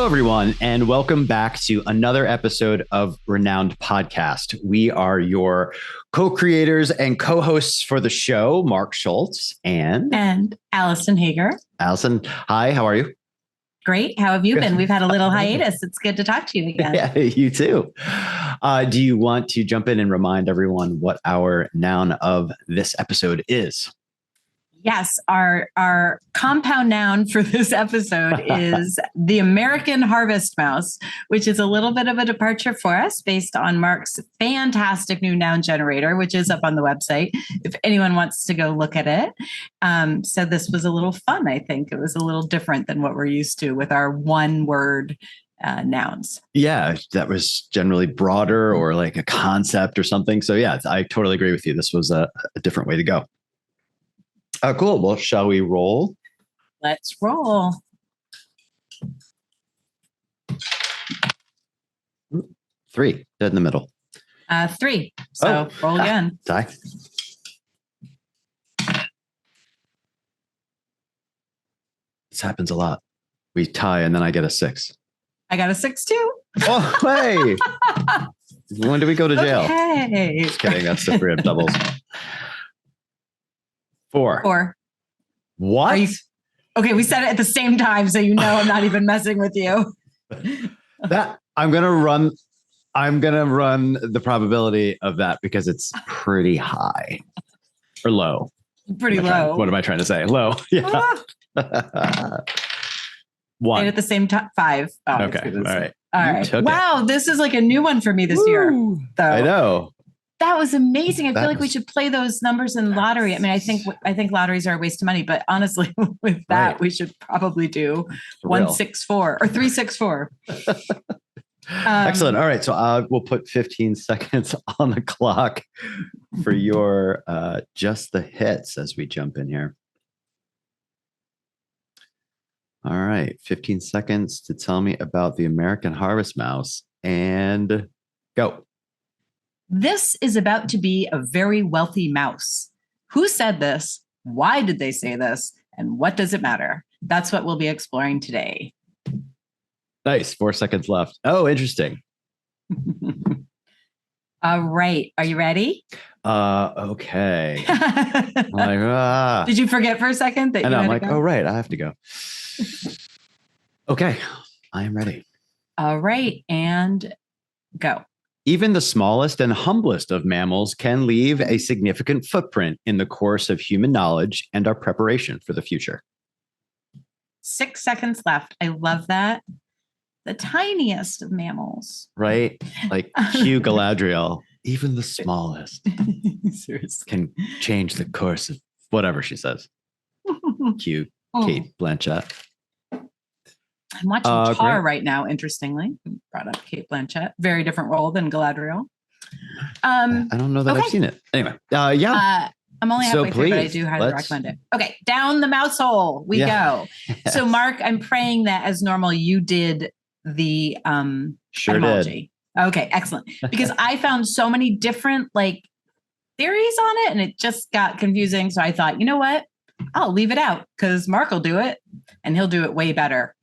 Hello, everyone, and welcome back to another episode of ReNouned Podcast. We are your co-creators and co-hosts for the show, Mark Schulz and Alison Hager. Alison, hi, how are you? Great. How have you been? We've had a little hiatus. It's good to talk to you again. Yeah, you too. Do you want to jump in and remind everyone what our noun of this episode is? Yes, our compound noun for this episode is the American harvest mouse, which is a little bit of a departure for us based on Mark's fantastic new noun generator, which is up on the website if anyone wants to go look at it. So this was a little fun, I think. It was a little different than what we're used to with our one word nouns. Yeah, that was generally broader or like a concept or something. So yeah, I totally agree with you. This was a different way to go. Cool. Well, shall we roll? Let's roll. 3, dead in the middle. 3. So roll again. Die. This happens a lot. We tie and then I get a 6. I got a 6 too. Oh, hey. When do we go to jail? Okay. Just kidding. That's the 3 of doubles. 4. What? Okay, we said it at the same time, so you know I'm not even messing with you. That I'm gonna run the probability of that because it's pretty high or low. Pretty low. What am I trying to say? Low. Yeah. 1. And at the same time, 5. Oh, okay. All right. All right. Wow, this is like a new one for me this year. Though. I know. That was amazing. I feel like we should play those numbers in lottery. I mean, I think lotteries are a waste of money, but honestly, with that, we should probably do 164 or 364. Excellent. All right. So we'll put 15 seconds on the clock for your just the hits as we jump in here. All right. 15 seconds to tell me about the American harvest mouse and go. This is about to be a very wealthy mouse. Who said this? Why did they say this? And what does it matter? That's what we'll be exploring today. Nice. 4 seconds left. Oh, interesting. All right. Are you ready? Okay. Did you forget for a second? And I'm like, oh, right. I have to go. Okay. I am ready. All right. And go. Even the smallest and humblest of mammals can leave a significant footprint in the course of human knowledge and our preparation for the future. 6 seconds left. I love that. The tiniest of mammals. Right? Like Hugh Galadriel, even the smallest can change the course of whatever she says. Hugh, Kate Blanchett. I'm watching Tar right now, interestingly. Brought up Kate Blanchett. Very different role than Galadriel. I don't know that I've seen it. Anyway, yeah. I'm only halfway through, but I do highly recommend it. Okay, down the mouse hole we go. Yes. So, Mark, I'm praying that as normal, you did the etymology. Did. Okay, excellent. Because I found so many different theories on it, and it just got confusing. So I thought, you know what? I'll leave it out because Mark will do it, and he'll do it way better.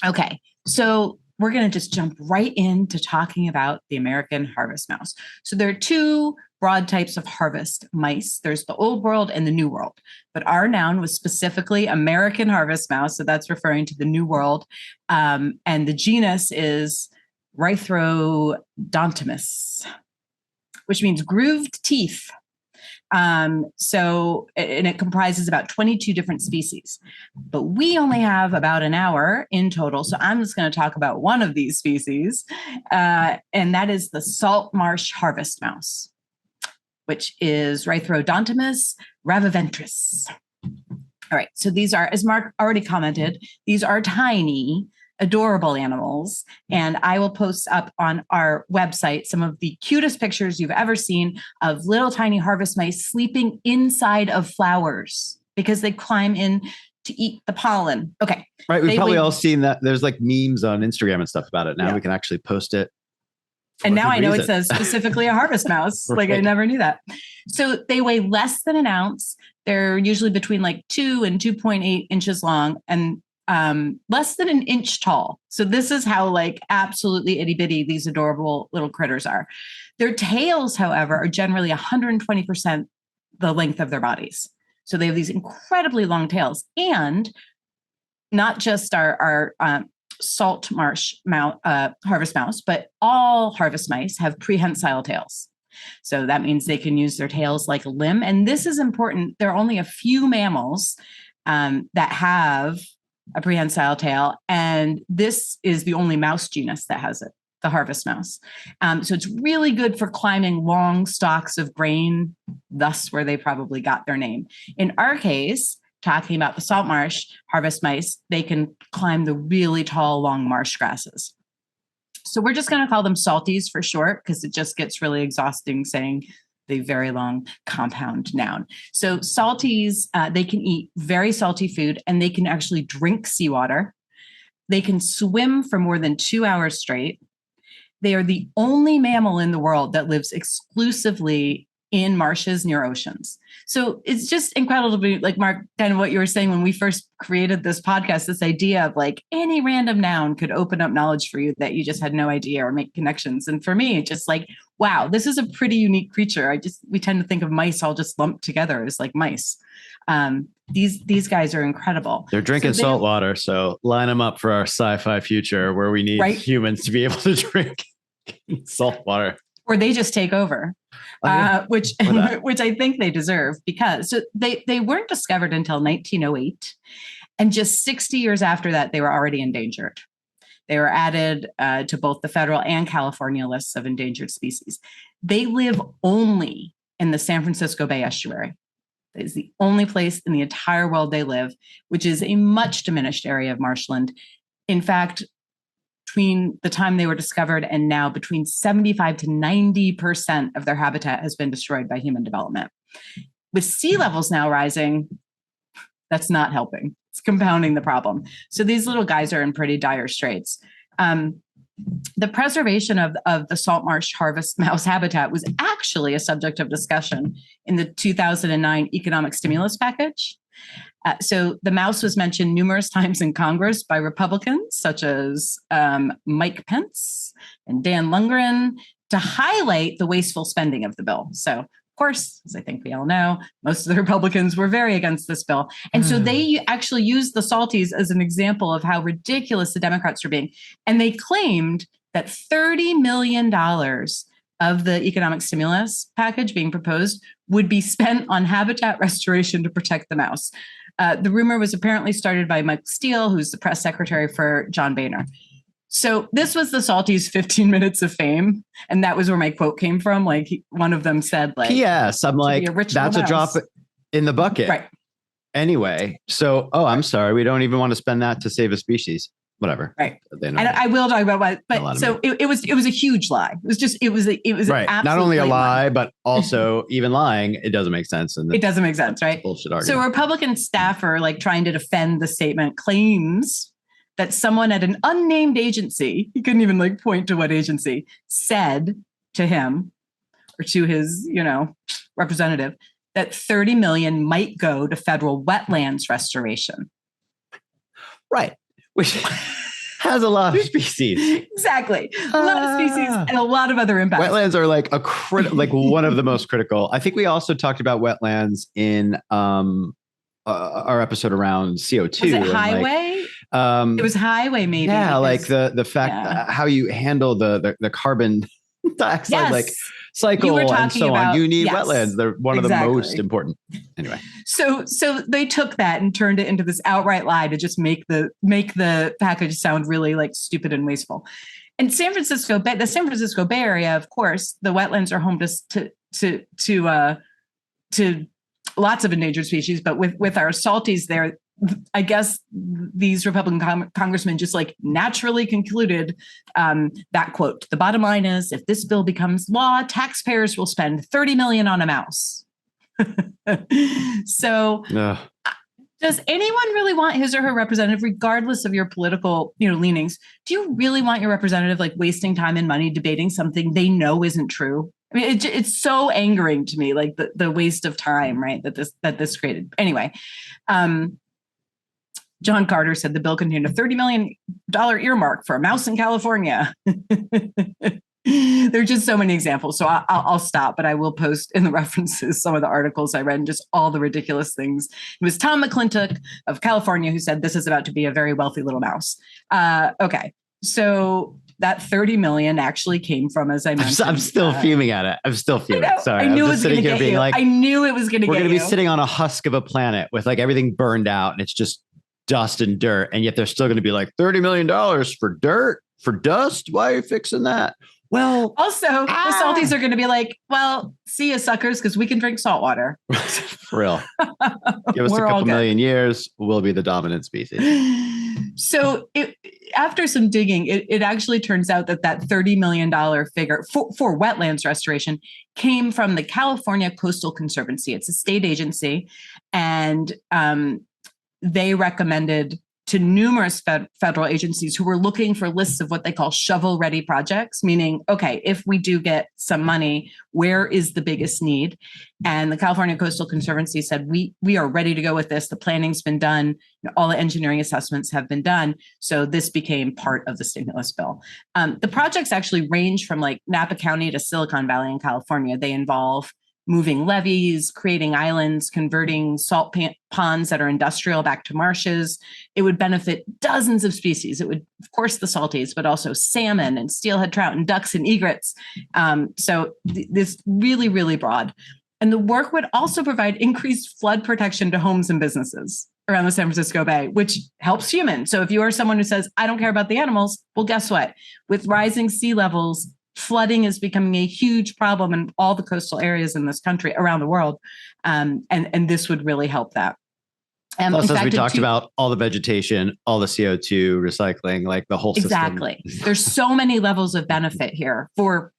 Okay, so we're going to just jump right into talking about the American harvest mouse. So there are 2 broad types of harvest mice. There's the old world and the new world, but our noun was specifically American harvest mouse. So that's referring to the new world. And the genus is Rhythrodontimus, which means grooved teeth. And it comprises about 22 different species, but we only have about an hour in total. So I'm just going to talk about one of these species, and that is the salt marsh harvest mouse, which is Rhythrodontimus raviventris. All right. So these are, as Mark already commented, these are tiny, adorable animals. And I will post up on our website some of the cutest pictures you've ever seen of little tiny harvest mice sleeping inside of flowers because they climb in to eat the pollen. Okay. Right. We've probably all seen that. There's memes on Instagram and stuff about it. Now we can actually post it. And now I know it says specifically a harvest mouse. Right. I never knew that. So they weigh less than an ounce. They're usually between 2 and 2.8 inches long. And less than an inch tall. So this is how like absolutely itty bitty these adorable little critters are. Their tails, however, are generally 120% the length of their bodies. So they have these incredibly long tails, and not just our salt marsh harvest mouse, but all harvest mice have prehensile tails. So that means they can use their tails like a limb. And this is important. There are only a few mammals that have a prehensile tail, and this is the only mouse genus that has it, the harvest mouse. So it's really good for climbing long stalks of grain, thus where they probably got their name. In our case, talking about the salt marsh harvest mice, they can climb the really tall, long marsh grasses. So we're just going to call them salties for short, because it just gets really exhausting saying the very long compound noun. So salties, they can eat very salty food, and they can actually drink seawater. They can swim for more than 2 hours straight. They are the only mammal in the world that lives exclusively in marshes near oceans. So it's just incredible to be like, Mark, kind of what you were saying when we first created this podcast, this idea of like any random noun could open up knowledge for you that you just had no idea or make connections. And for me, it's just like, wow, this is a pretty unique creature. We tend to think of mice all just lumped together as like mice. These guys are incredible. They're drinking salt water. So line them up for our sci-fi future where we need humans to be able to drink salt water. Or they just take over, which I think they deserve, because they weren't discovered until 1908. And just 60 years after that, they were already endangered. They were added to both the federal and California lists of endangered species. They live only in the San Francisco Bay Estuary. It's the only place in the entire world they live, which is a much diminished area of marshland. In fact, between the time they were discovered and now, between 75 to 90% of their habitat has been destroyed by human development. With sea levels now rising, that's not helping. It's compounding the problem. So these little guys are in pretty dire straits. The preservation of the salt marsh harvest mouse habitat was actually a subject of discussion in the 2009 economic stimulus package. So the mouse was mentioned numerous times in Congress by Republicans, such as Mike Pence and Dan Lundgren, to highlight the wasteful spending of the bill. So, of course, as I think we all know, most of the Republicans were very against this bill. And so they actually used the salties as an example of how ridiculous the Democrats were being. And they claimed that $30 million of the economic stimulus package being proposed would be spent on habitat restoration to protect the mouse. The rumor was apparently started by Mike Steele, who's the press secretary for John Boehner. So this was the Salties' 15 minutes of fame. And that was where my quote came from. Like one of them said, like, P.S. I'm like, that's a drop in the bucket. Right. Anyway, so, I'm sorry. We don't even want to spend that to save a species. Whatever. Right. I will talk about what, but so it was a huge lie. It was right. Not only a lie, but also even lying, it doesn't make sense. And it doesn't make sense, right? Bullshit argument. So a Republican staffer, like trying to defend the statement, claims that someone at an unnamed agency, he couldn't even like point to what agency, said to him or to his, representative that 30 million might go to federal wetlands restoration. Right. Which has a lot of species. Exactly. A lot of species and a lot of other impacts. Wetlands are like like one of the most critical. I think we also talked about wetlands in our episode around CO2. Was it highway? It was highway, maybe. Yeah, like the fact how you handle the carbon dioxide cycle and so on. You need wetlands. They're one of the most important. Anyway. So they took that and turned it into this outright lie to just make the package sound really like stupid and wasteful. And the San Francisco Bay Area, of course, the wetlands are home to lots of endangered species, but with our salties there, I guess these Republican congressmen just like naturally concluded that quote. The bottom line is, if this bill becomes law, taxpayers will spend $30 million on a mouse. So does anyone really want his or her representative, regardless of your political leanings, do you really want your representative like wasting time and money debating something they know isn't true? I mean, it's so angering to me, like the waste of time, right? That this created. Anyway, John Carter said the bill contained a $30 million earmark for a mouse in California. There are just so many examples. So I'll stop, but I will post in the references some of the articles I read and just all the ridiculous things. It was Tom McClintock of California who said this is about to be a very wealthy little mouse. Okay, so that 30 million actually came from, as I mentioned. I'm still fuming at it. I'm still fuming. Sorry. I knew it was going to get you. I knew it was going to get you. We're going to be sitting on a husk of a planet with like everything burned out and it's just dust and dirt. And yet they're still going to be like $30 million for dirt, for dust. Why are you fixing that? Well, also the salties are going to be like, well, see you suckers, because we can drink salt water. For real. Give us a couple million years, we'll be the dominant species. So after some digging, it actually turns out that $30 million figure for wetlands restoration came from the California Coastal Conservancy. It's a state agency, and they recommended to numerous federal agencies who were looking for lists of what they call shovel-ready projects, meaning, okay, if we do get some money, where is the biggest need? And the California Coastal Conservancy said, we are ready to go with this. The planning's been done. All the engineering assessments have been done. So this became part of the stimulus bill. The projects actually range from like Napa County to Silicon Valley in California. They involve moving levees, creating islands, converting salt ponds that are industrial back to marshes. It would benefit dozens of species. It would, of course, the salties, but also salmon and steelhead trout and ducks and egrets. This really, really broad. And the work would also provide increased flood protection to homes and businesses around the San Francisco Bay, which helps humans. So if you are someone who says, I don't care about the animals, well, guess what? With rising sea levels, flooding is becoming a huge problem in all the coastal areas in this country, around the world. And this would really help that. Plus, as we talked about, all the vegetation, all the CO2 recycling, like the whole system. Exactly. There's so many levels of benefit here for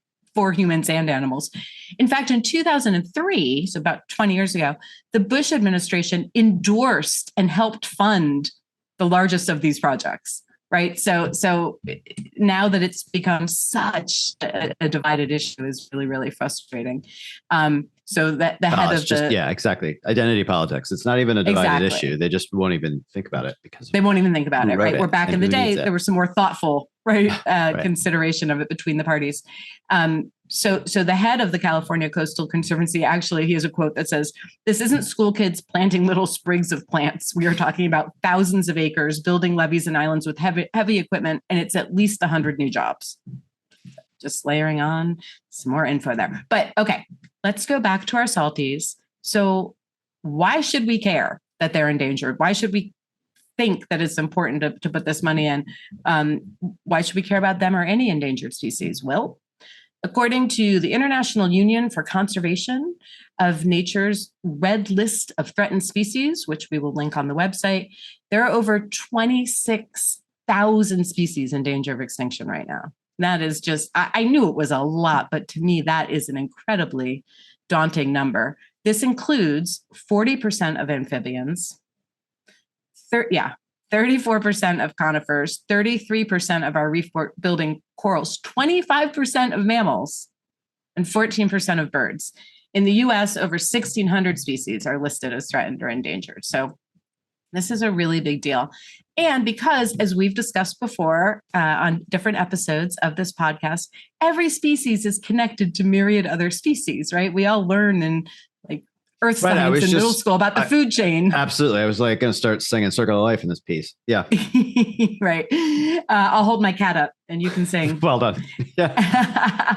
humans and animals. In fact, in 2003, so about 20 years ago, the Bush administration endorsed and helped fund the largest of these projects. Right. So now that it's become such a divided issue is really, really frustrating. So that the head of exactly. Identity politics. It's not even a divided issue. They just won't even think about it because they won't even think about it. Right. Where back in the day, there was some more thoughtful, consideration of it between the parties. So the head of the California Coastal Conservancy, actually, he has a quote that says, "This isn't school kids planting little sprigs of plants. We are talking about thousands of acres, building levees and islands with heavy equipment, and it's at least 100 new jobs." Just layering on some more info there. But okay, let's go back to our salties. So why should we care that they're endangered? Why should we think that it's important to put this money in? Why should we care about them or any endangered species? Well, according to the International Union for Conservation of Nature's Red List of Threatened Species, which we will link on the website, there are over 26,000 species in danger of extinction right now. That is just, I knew it was a lot, but to me, that is an incredibly daunting number. This includes 40% of amphibians, 34% of conifers, 33% of our reef-building corals, 25% of mammals, and 14% of birds. In the US, over 1,600 species are listed as threatened or endangered. So this is a really big deal. And because, as we've discussed before on different episodes of this podcast, every species is connected to myriad other species, right? We all learn in earth science in middle school about the food chain. Absolutely. I was going to start singing Circle of Life in this piece. Yeah. Right. I'll hold my cat up and you can sing. Well done. Yeah.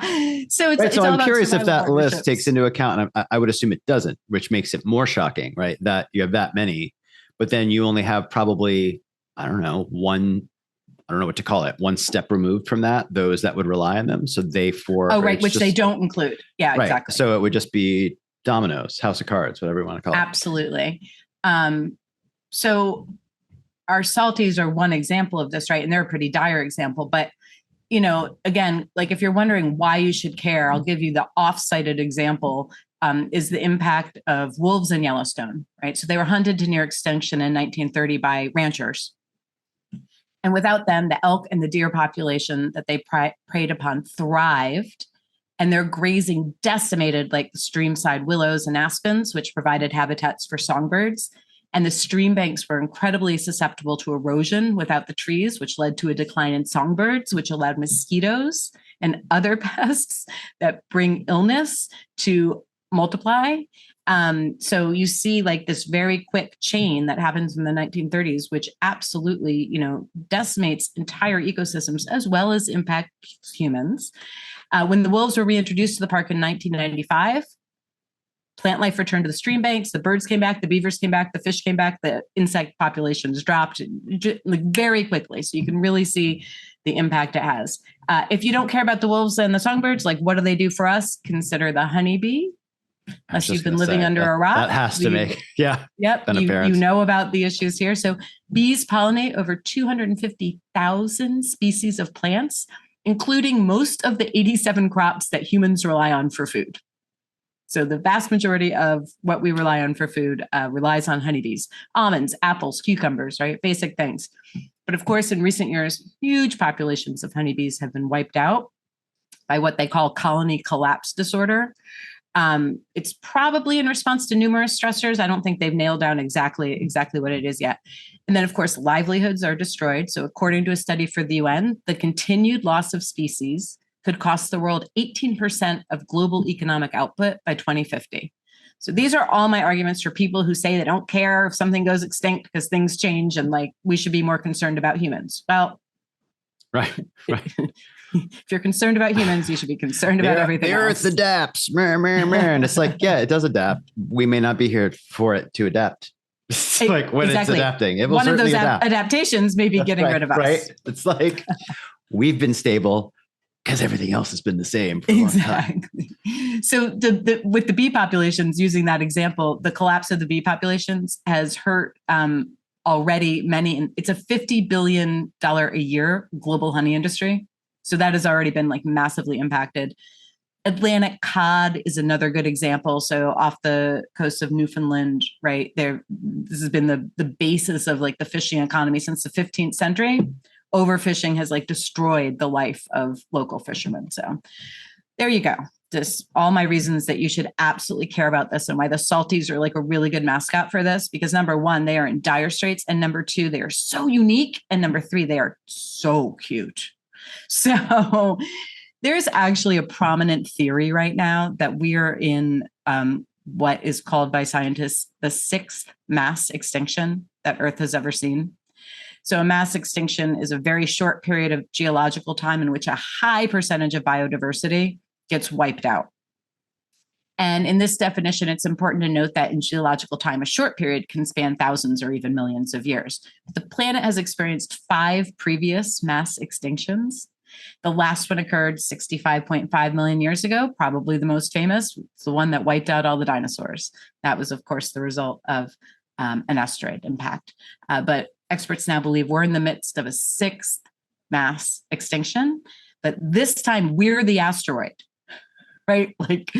So I'm curious if that list takes into account, and I would assume it doesn't, which makes it more shocking, right? That you have that many, but then you only have probably, one step removed from that, those that would rely on them. So which they don't include. Yeah, right. Exactly. So it would just be dominoes, house of cards, whatever you want to call it. Absolutely. So our salties are one example of this, right? And they're a pretty dire example. But, again, if you're wondering why you should care, I'll give you the off-cited example, is the impact of wolves in Yellowstone, right? So they were hunted to near extinction in 1930 by ranchers. And without them, the elk and the deer population that they preyed upon thrived. And their grazing decimated the streamside willows and aspens, which provided habitats for songbirds. And the stream banks were incredibly susceptible to erosion without the trees, which led to a decline in songbirds, which allowed mosquitoes and other pests that bring illness to multiply. So you see like this very quick chain that happens in the 1930s, which absolutely, decimates entire ecosystems as well as impacts humans. When the wolves were reintroduced to the park in 1995, plant life returned to the stream banks, the birds came back, the beavers came back, the fish came back, the insect populations dropped like very quickly. So you can really see the impact it has. If you don't care about the wolves and the songbirds, like what do they do for us? Consider the honeybee. Unless you've been living under a rock. That has to make, Yep. You know about the issues here. So bees pollinate over 250,000 species of plants, including most of the 87 crops that humans rely on for food. So the vast majority of what we rely on for food relies on honeybees, almonds, apples, cucumbers, right? Basic things. But of course, in recent years, huge populations of honeybees have been wiped out by what they call colony collapse disorder. It's probably in response to numerous stressors. I don't think they've nailed down exactly what it is yet. And then, of course, livelihoods are destroyed. So according to a study for the UN, the continued loss of species could cost the world 18% of global economic output by 2050. So these are all my arguments for people who say they don't care if something goes extinct because things change and like we should be more concerned about humans. Well, right. If you're concerned about humans, you should be concerned about everything else. The Earth adapts. And it's like, yeah, it does adapt. We may not be here for it to adapt. It's like when it's adapting, it will one of those adapt. Adaptations may be getting rid of us. Right. It's like we've been stable because everything else has been the same for a long time. So with the bee populations, using that example, the collapse of the bee populations has hurt already it's a $50 billion a year global honey industry. So that has already been like massively impacted. Atlantic cod is another good example. So off the coast of Newfoundland, right there, this has been the basis of like the fishing economy since the 15th century. Overfishing has like destroyed the life of local fishermen. So there you go. Just all my reasons that you should absolutely care about this and why the salties are like a really good mascot for this, because number one, they are in dire straits. And number two, they are so unique. And number three, they are so cute. So there's actually a prominent theory right now that we are in what is called by scientists the sixth mass extinction that Earth has ever seen. So a mass extinction is a very short period of geological time in which a high percentage of biodiversity gets wiped out. And in this definition, it's important to note that in geological time, a short period can span thousands or even millions of years. The planet has experienced 5 previous mass extinctions. The last one occurred 65.5 million years ago, probably the most famous. It's the one that wiped out all the dinosaurs. That was, of course, the result of an asteroid impact. But experts now believe we're in the midst of a 6th mass extinction, but this time we're the asteroid. Right? Like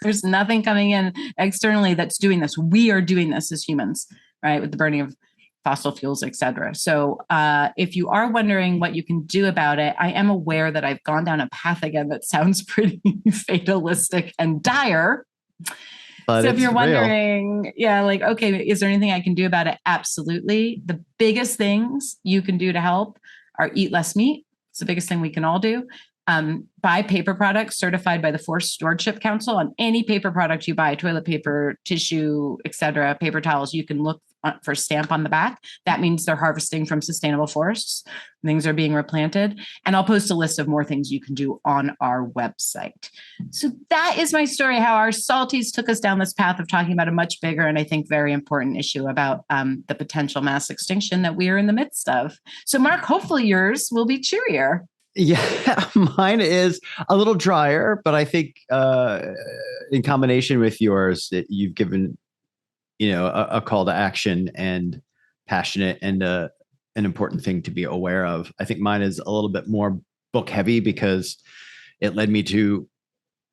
there's nothing coming in externally that's doing this. We are doing this as humans, right? With the burning of fossil fuels, et cetera. So if you are wondering what you can do about it, I am aware that I've gone down a path again that sounds pretty fatalistic and dire. But so if you're wondering, like, okay, is there anything I can do about it? Absolutely. The biggest things you can do to help are eat less meat. It's the biggest thing we can all do. Buy paper products certified by the Forest Stewardship Council. On any paper product you buy, toilet paper, tissue, etc., paper towels, you can look for a stamp on the back. That means they're harvesting from sustainable forests. Things are being replanted. And I'll post a list of more things you can do on our website. So that is my story, how our salties took us down this path of talking about a much bigger and I think very important issue about the potential mass extinction that we are in the midst of. So Mark, hopefully yours will be cheerier. Yeah, mine is a little drier, but I think in combination with yours, you've given, a call to action and passionate and an important thing to be aware of. I think mine is a little bit more book heavy because it led me to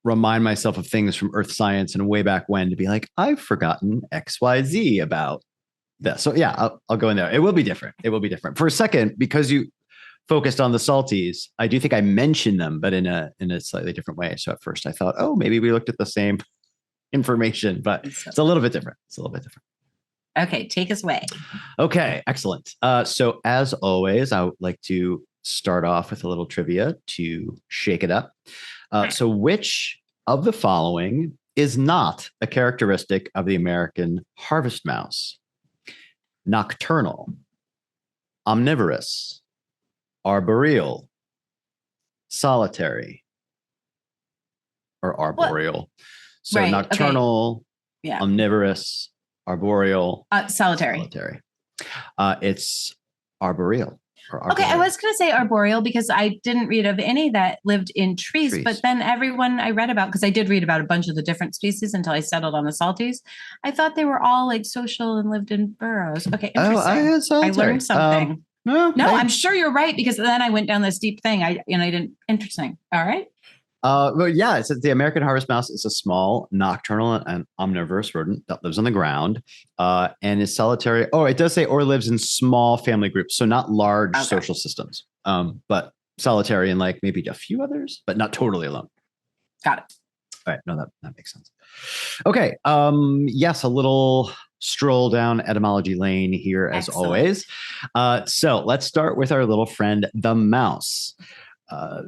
remind myself of things from earth science and way back when to be like, I've forgotten XYZ about this. So yeah, I'll go in there. It will be different. For a second, because you focused on the salties, I do think I mentioned them, but in a slightly different way. So at first I thought, maybe we looked at the same information, but it's a little bit different. Okay, take us away. Okay, excellent. So as always, I would like to start off with a little trivia to shake it up. So which of the following is not a characteristic of the American harvest mouse? Nocturnal, omnivorous, arboreal, solitary, or arboreal. So Right, nocturnal, Yeah. omnivorous, arboreal, Solitary. solitary. It's arboreal. Okay, I was going to say arboreal because I didn't read of any that lived in trees, but then everyone I read about, because I did read about a bunch of the different species until I settled on the salties, I thought they were all like social and lived in burrows. Okay, interesting. I learned something. No, I'm sure you're right, because then I went down this deep thing. I didn't. Interesting. All right. Well, yeah, it's the American harvest mouse is a small nocturnal and omnivorous rodent that lives on the ground and is solitary. Oh, it does say or lives in small family groups, so not large social systems, but solitary and like maybe a few others, but not totally alone. Got it. All right, no, that makes sense. Okay, yes, a little stroll down etymology lane here as always. So let's start with our little friend, the mouse.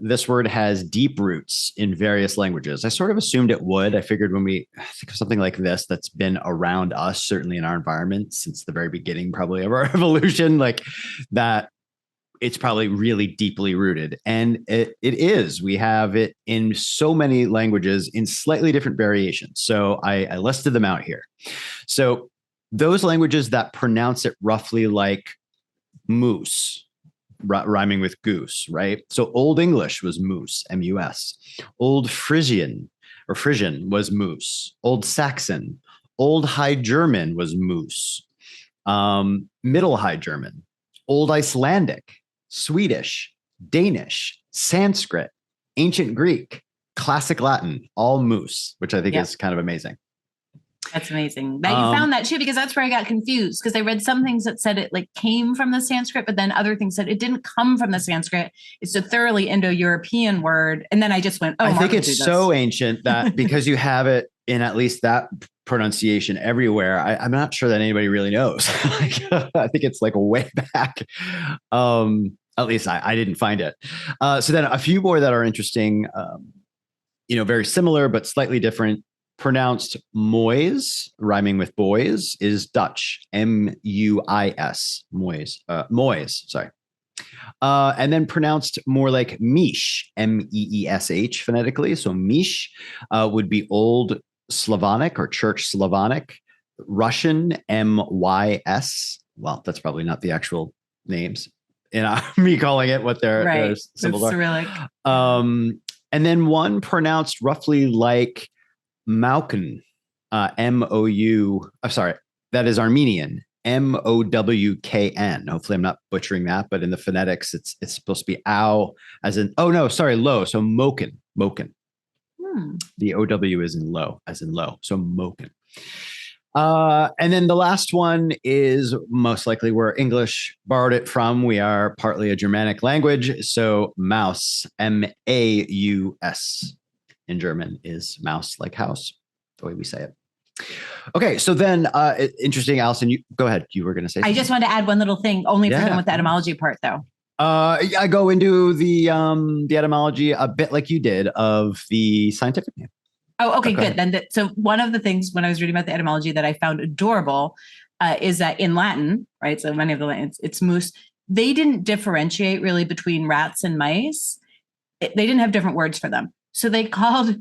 This word has deep roots in various languages. I sort of assumed it would. I figured when we think of something like this that's been around us, certainly in our environment since the very beginning, probably of our evolution, like that, it's probably really deeply rooted. And it is. We have it in so many languages in slightly different variations. So I listed them out here. So those languages that pronounce it roughly like moose, rhyming with goose, right? So Old English was moose, M-U-S. Old Frisian was moose. Old Saxon. Old High German was moose. Middle High German. Old Icelandic. Swedish. Danish. Sanskrit. Ancient Greek. Classic Latin. All moose, which I think is kind of amazing. That's amazing that you found that too, because that's where I got confused, because I read some things that said it like came from the Sanskrit, but then other things said it didn't come from the Sanskrit. It's a thoroughly Indo-European word. And then I just went, I think it's so ancient that because you have it in at least that pronunciation everywhere, I'm not sure that anybody really knows. I think it's like way back. At least I didn't find it. So then a few more that are interesting, very similar, but slightly different. Pronounced mois, rhyming with boys, is Dutch. M-U-I-S. Mois, sorry. And then pronounced more like mish, M-E-E-S-H phonetically. So mish would be Old Slavonic or Church Slavonic. Russian, M-Y-S. Well, that's probably not the actual names. Me calling it what their symbols are. Cyrillic. And then one pronounced roughly like Mauken, M-O-U, I'm sorry, that is Armenian, M-O-W-K-N. Hopefully I'm not butchering that, but in the phonetics, it's supposed to be ow, as in, oh no, sorry, low. So Moken. The O-W is in low, as in low. So Moken. And then the last one is most likely where English borrowed it from. We are partly a Germanic language. So mouse, M-A-U-S. In German is mouse, like house, the way we say it. Okay, so then interesting, Alison, you go ahead. You were going to say something. I just wanted to add one little thing, only for with the etymology part, though. I go into the etymology a bit like you did of the scientific name. Oh, okay, good. Then, so one of the things when I was reading about the etymology that I found adorable is that in Latin, right? So many of the Latins, it's moose. They didn't differentiate really between rats and mice. They didn't have different words for them. So they called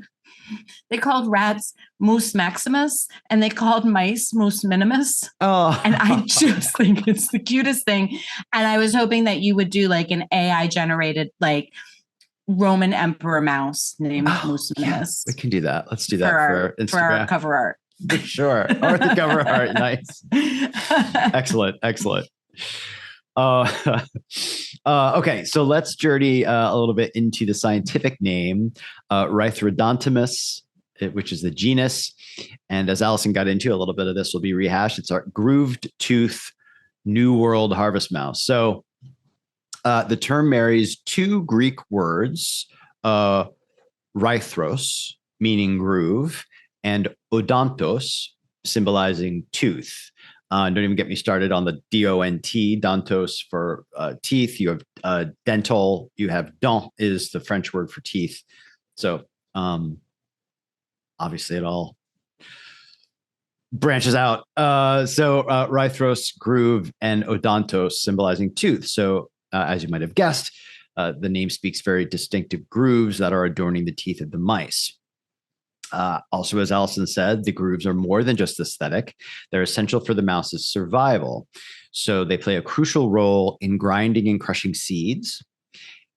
rats Mus maximus and they called mice Mus minimus. Oh. And I just think it's the cutest thing. And I was hoping that you would do like an AI generated like Roman emperor mouse named Mus minimus. Yeah, we can do that. Let's do that for Instagram. For our cover art. For sure. Or the cover art. Nice. Excellent. Okay, so let's journey a little bit into the scientific name, Rhythrodontimus, which is the genus. And as Alison got into, a little bit of this will be rehashed. It's our grooved tooth New World harvest mouse. So the term marries two Greek words, rhythros, meaning groove, and odontos, symbolizing tooth. Don't even get me started on the DONT, dantos for teeth. You have dental. You have dent is the French word for teeth. So obviously it all branches out. Rhithros, groove, and odontos symbolizing tooth. So as you might have guessed, the name speaks very distinctive grooves that are adorning the teeth of the mice. Also, as Alison said, the grooves are more than just aesthetic. They're essential for the mouse's survival. So they play a crucial role in grinding and crushing seeds,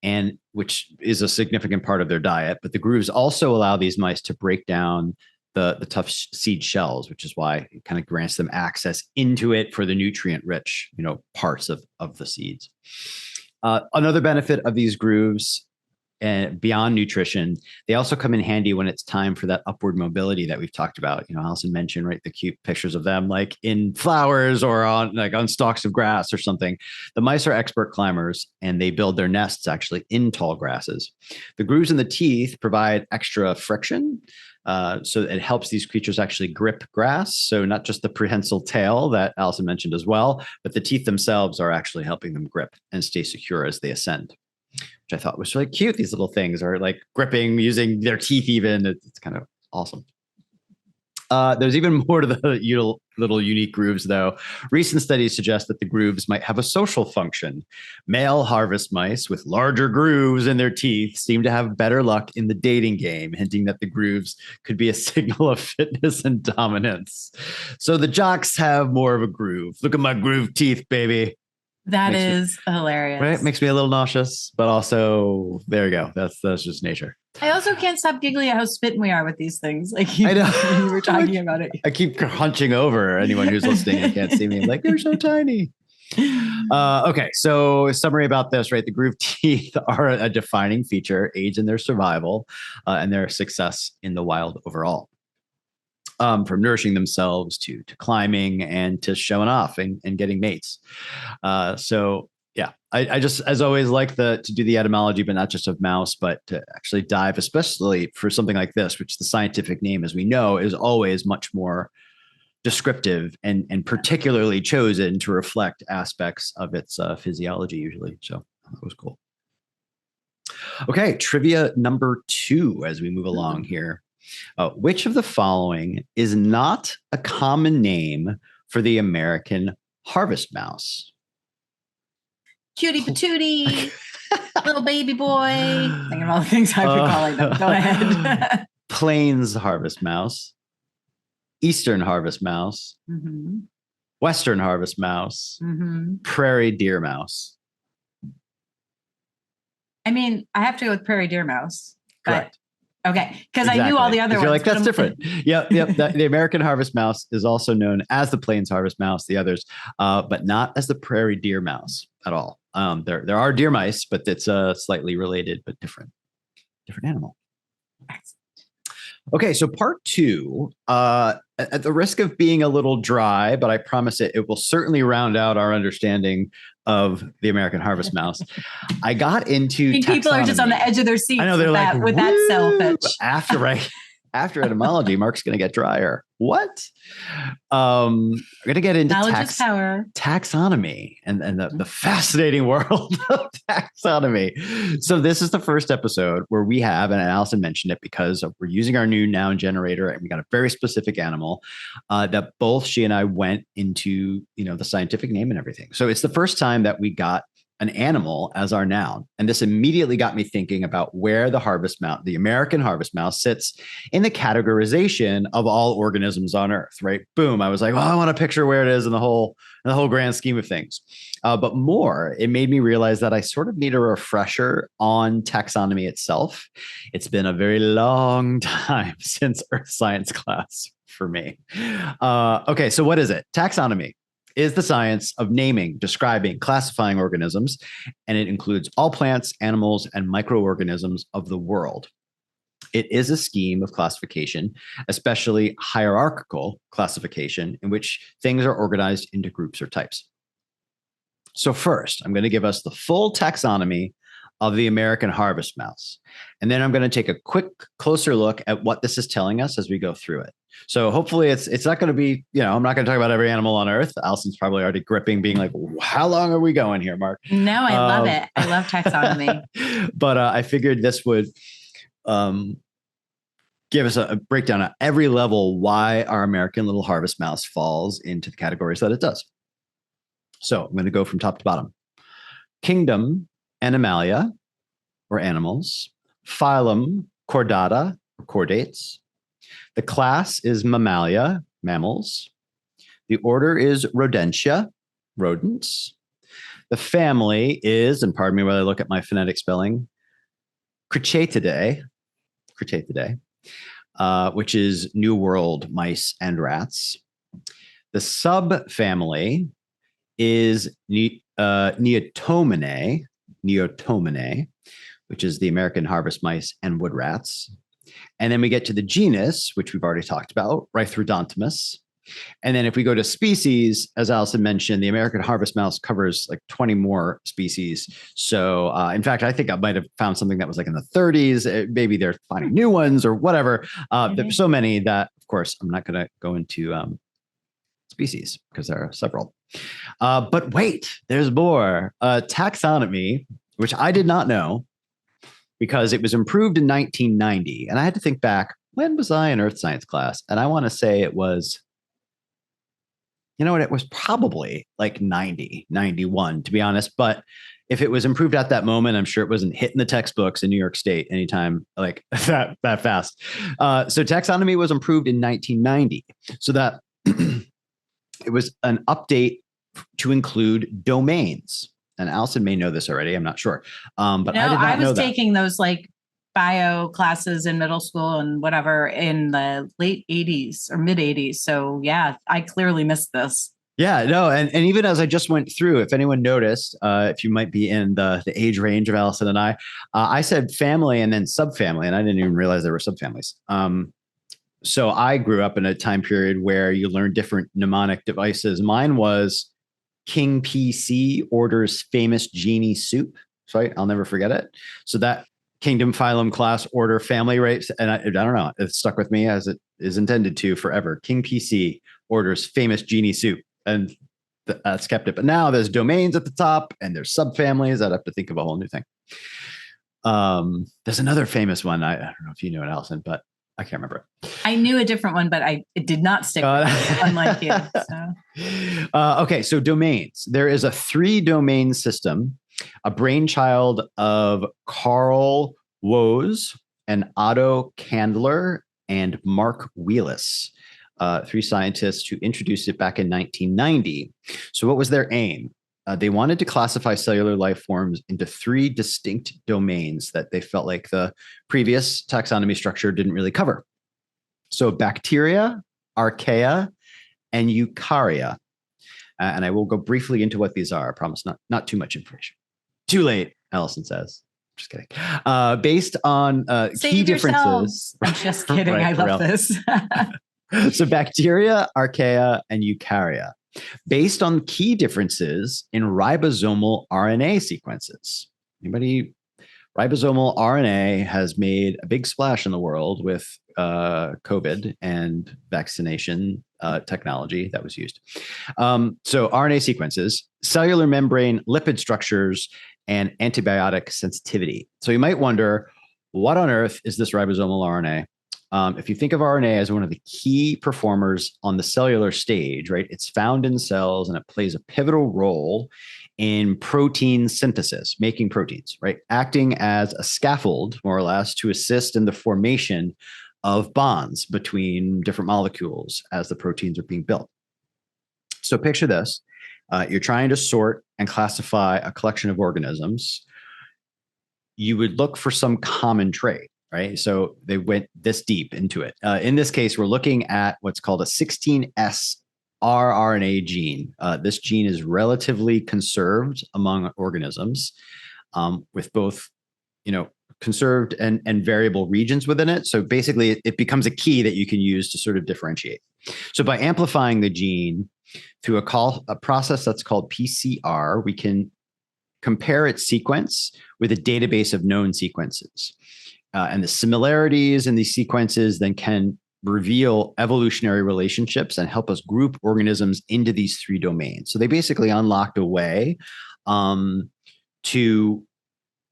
and which is a significant part of their diet. But the grooves also allow these mice to break down the tough seed shells, which is why it kind of grants them access into it for the nutrient-rich, parts of the seeds. Another benefit of these grooves, and beyond nutrition, they also come in handy when it's time for that upward mobility that we've talked about. Alison mentioned, right, the cute pictures of them like in flowers or on stalks of grass or something. The mice are expert climbers, and they build their nests actually in tall grasses. The grooves in the teeth provide extra friction, so it helps these creatures actually grip grass. So not just the prehensile tail that Alison mentioned as well, but the teeth themselves are actually helping them grip and stay secure as they ascend, which I thought was really cute. These little things are like gripping using their teeth even. It's kind of awesome. There's even more to the little unique grooves, though. Recent studies suggest that the grooves might have a social function. Male harvest mice with larger grooves in their teeth seem to have better luck in the dating game, hinting that the grooves could be a signal of fitness and dominance. So the jocks have more of a groove. Look at my groove teeth, baby. That is hilarious. Right? Makes me a little nauseous, but also there you go. That's just nature. I also can't stop giggling at how smitten we are with these things. Like I know. when you were talking about it. I keep hunching over. Anyone who's listening and can't see me, like, they're so tiny. Okay, so a summary about this, right? The groove teeth are a defining feature, aids in their survival and their success in the wild overall. From nourishing themselves to climbing and to showing off and getting mates. I just, as always, like to do the etymology, but not just of mouse, but to actually dive, especially for something like this, which the scientific name, as we know, is always much more descriptive and particularly chosen to reflect aspects of its physiology usually. So that was cool. Okay, trivia number 2 as we move along here. Which of the following is not a common name for the American harvest mouse? Cutie patootie, little baby boy. Think of all the things I've been calling them. Go ahead. Plains harvest mouse, Eastern harvest mouse, Western harvest mouse, prairie deer mouse. I mean, I have to go with prairie deer mouse. Correct. Okay, because I knew all the other ones. You're like, that's different. Yep. The American harvest mouse is also known as the plains harvest mouse, the others, but not as the prairie deer mouse at all. There are deer mice, but it's slightly related, but different animal. Okay, so part 2, at the risk of being a little dry, but I promise it will certainly round out our understanding of the American harvest mouse. I got into people are just on the edge of their seats. I know they're with that sell pitch. After etymology, Mark's going to get drier. What? We're going to get into taxonomy and the fascinating world of taxonomy. So this is the first episode where we have, and Alison mentioned it because we're using our new noun generator and we got a very specific animal that both she and I went into, the scientific name and everything. So it's the first time that we got an animal as our noun. And this immediately got me thinking about where the American harvest mouse sits in the categorization of all organisms on Earth, right? Boom. I was like, well, I want to picture where it is in the whole grand scheme of things. But more, it made me realize that I sort of need a refresher on taxonomy itself. It's been a very long time since Earth science class for me. Okay, so what is it? Taxonomy is the science of naming, describing, classifying organisms, and it includes all plants, animals, and microorganisms of the world. It is a scheme of classification, especially hierarchical classification, in which things are organized into groups or types. So first, I'm going to give us the full taxonomy of the American harvest mouse. And then I'm going to take a quick closer look at what this is telling us as we go through it. So hopefully it's not going to be, I'm not going to talk about every animal on earth. Alison's probably already gripping, being like, how long are we going here, Mark? No, I love it. I love taxonomy. But I figured this would give us a breakdown at every level why our American little harvest mouse falls into the categories that it does. So I'm going to go from top to bottom. Kingdom, Animalia, or animals. Phylum, Chordata, or chordates. The class is Mammalia, mammals. The order is Rodentia, rodents. The family is, and pardon me while I look at my phonetic spelling, Cricetidae, which is New World mice and rats. The subfamily is Neotomenae, which is the American harvest mice and wood rats. And then we get to the genus, which we've already talked about, Rhythrodontimus. And then if we go to species, as Alison mentioned, the American harvest mouse covers like 20 more species. So in fact, I think I might have found something that was like in the 30s. Maybe they're finding new ones or whatever. There's so many that, of course, I'm not going to go into species because there are several. But wait, there's more. Taxonomy, which I did not know because it was improved in 1990. And I had to think back, when was I in earth science class? And I want to say it was, it was probably like 90, 91, to be honest. But if it was improved at that moment, I'm sure it wasn't hitting the textbooks in New York State anytime like that fast. So taxonomy was improved in 1990. So that it was an update to include domains. And Alison may know this already. I'm not sure. But I did not know that. Taking those like bio classes in middle school and whatever in the late 80s or mid 80s. So yeah, I clearly missed this. Yeah, no. And even as I just went through, if anyone noticed, if you might be in the age range of Alison and I said family and then subfamily, and I didn't even realize there were subfamilies. So I grew up in a time period where you learn different mnemonic devices. Mine was King PC orders famous genie soup. So I'll never forget it. So that kingdom, phylum, class, order, family, right? And I don't know, it stuck with me as it is intended to forever. King PC orders famous genie soup. And that's kept it. But now there's domains at the top and there's subfamilies. I'd have to think of a whole new thing. There's another famous one. I don't know if you know it, Alison, but I can't remember it. I knew a different one, but it did not stick with me, unlike you. So. Okay, so domains. There is a 3-domain system, a brainchild of Carl Woese and Otto Candler and Mark Wheelis, 3 scientists who introduced it back in 1990. So what was their aim? They wanted to classify cellular life forms into 3 distinct domains that they felt like the previous taxonomy structure didn't really cover. So bacteria, archaea, and eukarya. And I will go briefly into what these are. I promise not too much information. Too late, Alison says. Just kidding. Based on key differences. I'm just kidding. Right, I love this. So bacteria, archaea, and eukarya. Based on key differences in ribosomal RNA sequences. Ribosomal RNA has made a big splash in the world with COVID and vaccination technology that was used. So RNA sequences, cellular membrane lipid structures, and antibiotic sensitivity. So you might wonder, what on earth is this ribosomal RNA? If you think of RNA as one of the key performers on the cellular stage, right? It's found in cells and it plays a pivotal role in protein synthesis, making proteins, right? Acting as a scaffold, more or less, to assist in the formation of bonds between different molecules as the proteins are being built. So picture this. You're trying to sort and classify a collection of organisms. You would look for some common trait. Right. So they went this deep into it. In this case, we're looking at what's called a 16S rRNA gene. This gene is relatively conserved among organisms with both, conserved and variable regions within it. So basically, it becomes a key that you can use to sort of differentiate. So by amplifying the gene through a process that's called PCR, we can compare its sequence with a database of known sequences. And the similarities in these sequences then can reveal evolutionary relationships and help us group organisms into these three domains. So they basically unlocked a way to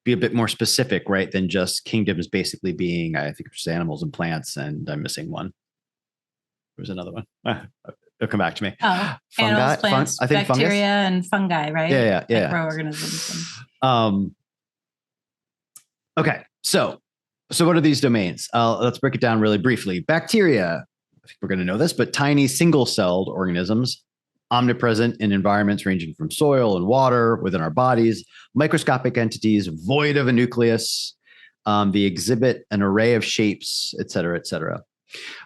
be a bit more specific, right, than just kingdoms basically being, I think, just animals and plants, and I'm missing one. There's another one. It'll come back to me. Oh, animals, plants, I think bacteria, fungus? And fungi, right? Yeah. Microorganisms. Okay, so what are these domains? Let's break it down really briefly. Bacteria, I think we're going to know this, but tiny single-celled organisms, omnipresent in environments ranging from soil and water within our bodies, microscopic entities void of a nucleus, they exhibit an array of shapes, et cetera, et cetera.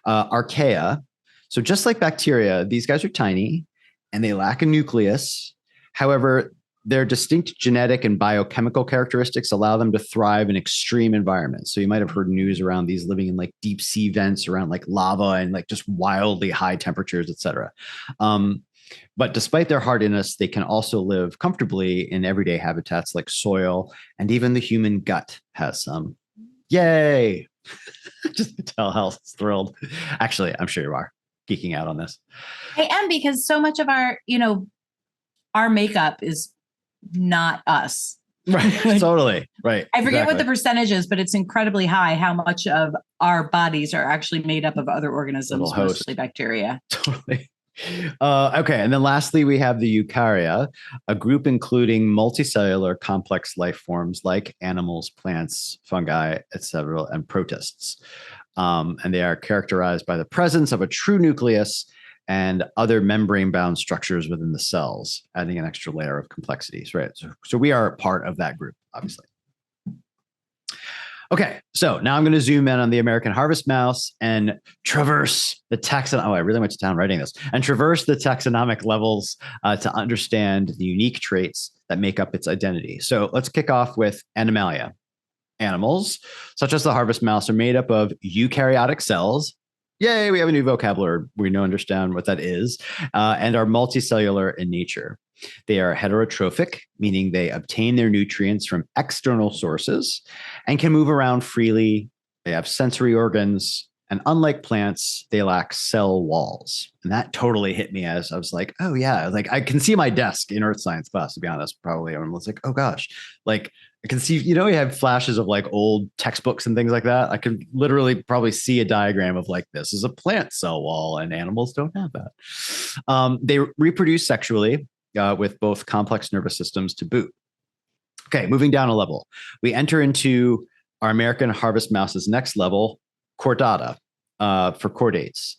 Archaea, so just like bacteria, these guys are tiny and they lack a nucleus. However, their distinct genetic and biochemical characteristics allow them to thrive in extreme environments. So you might have heard news around these living in like deep sea vents around like lava and like just wildly high temperatures, et cetera. But despite their hardiness, they can also live comfortably in everyday habitats like soil, and even the human gut has some. Yay! Just to tell how thrilled. Actually, I'm sure you are geeking out on this. I am, because so much of our makeup is not us. Right. Totally. Right. I forget what the percentage is, but it's incredibly high how much of our bodies are actually made up of other organisms, mostly bacteria. Totally. Okay. And then lastly, we have the eukarya, a group including multicellular complex life forms like animals, plants, fungi, etc., and protists. And they are characterized by the presence of a true nucleus and other membrane-bound structures within the cells, adding an extra layer of complexities, right? So we are part of that group, obviously. Okay, so now I'm going to zoom in on the American harvest mouse and traverse the taxonomic. Oh, I really went to town writing this. And traverse the taxonomic levels to understand the unique traits that make up its identity. So let's kick off with Animalia. Animals, such as the harvest mouse, are made up of eukaryotic cells. Yay, we have a new vocabulary. We now understand what that is, and are multicellular in nature. They are heterotrophic, meaning they obtain their nutrients from external sources and can move around freely. They have sensory organs, and unlike plants, they lack cell walls. And that totally hit me as I was like, oh yeah, like I can see my desk in earth science class, to be honest, probably. I was like, oh gosh, like I can see, you have flashes of like old textbooks and things like that. I can literally probably see a diagram of like, this is a plant cell wall and animals don't have that. They reproduce sexually with both complex nervous systems to boot. Okay, moving down a level. We enter into our American harvest mouse's next level, chordata, for chordates.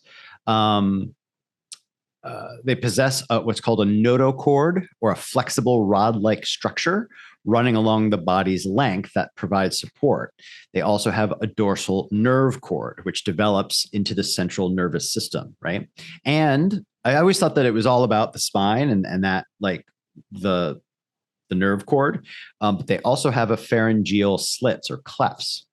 They possess what's called a notochord, or a flexible rod-like structure running along the body's length that provides support. They also have a dorsal nerve cord, which develops into the central nervous system, right? And I always thought that it was all about the spine and that like the nerve cord, but they also have a pharyngeal slits or clefts,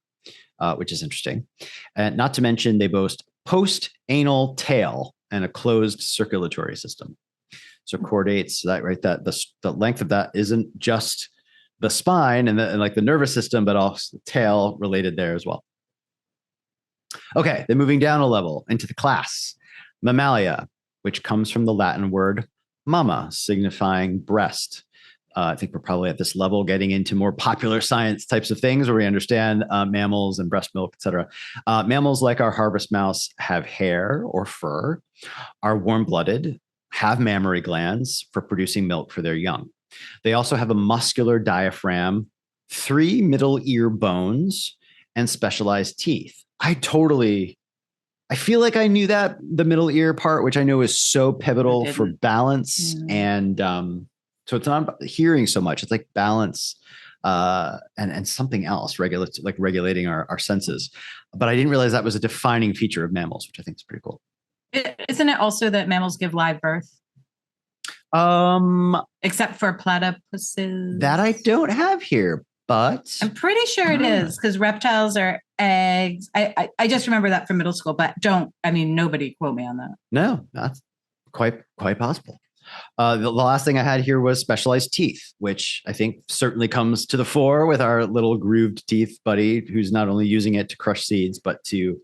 which is interesting. And not to mention they boast post-anal tail and a closed circulatory system. So chordates, that right, that the length of that isn't just the spine and like the nervous system, but also the tail related there as well. Okay, then moving down a level into the class, Mammalia, which comes from the Latin word mama, signifying breast. I think we're probably at this level getting into more popular science types of things where we understand mammals and breast milk, et cetera. Mammals like our harvest mouse have hair or fur, are warm-blooded, have mammary glands for producing milk for their young. They also have a muscular diaphragm, 3 middle ear bones, and specialized teeth. I feel like I knew that, the middle ear part, which I know is so pivotal for balance. And so it's not hearing so much. It's like balance and something else, regulating our senses. But I didn't realize that was a defining feature of mammals, which I think is pretty cool. Isn't it also that mammals give live birth? Except for platypuses. That I don't have here, but I'm pretty sure it is, because reptiles are eggs. I just remember that from middle school, but nobody quote me on that. No, that's quite possible. The last thing I had here was specialized teeth, which I think certainly comes to the fore with our little grooved teeth buddy, who's not only using it to crush seeds, but to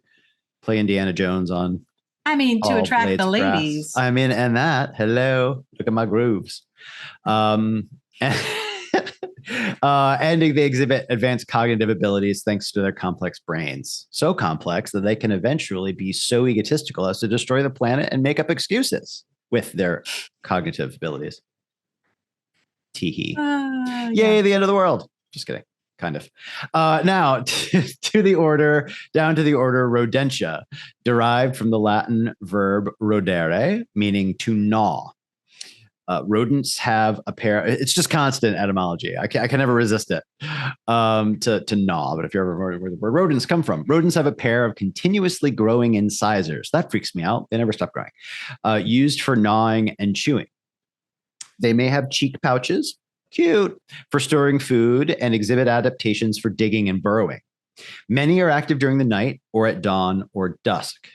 play Indiana Jones on I mean, to all attract blades the of grass. ladies. I mean, and that, hello, look at my grooves. And they exhibit advanced cognitive abilities thanks to their complex brains. So complex that they can eventually be so egotistical as to destroy the planet and make up excuses with their cognitive abilities. Teehee. Yay, the end of the world. Just kidding. Kind of. Now, to the order, down to the order Rodentia, derived from the Latin verb rodere, meaning to gnaw. Rodents have a pair. It's just constant etymology. I can never resist it. To gnaw. But if you're ever wondering where rodents come from, rodents have a pair of continuously growing incisors. That freaks me out. They never stop growing. Used for gnawing and chewing. They may have cheek pouches, cute, for storing food, and exhibit adaptations for digging and burrowing. Many are active during the night or at dawn or dusk.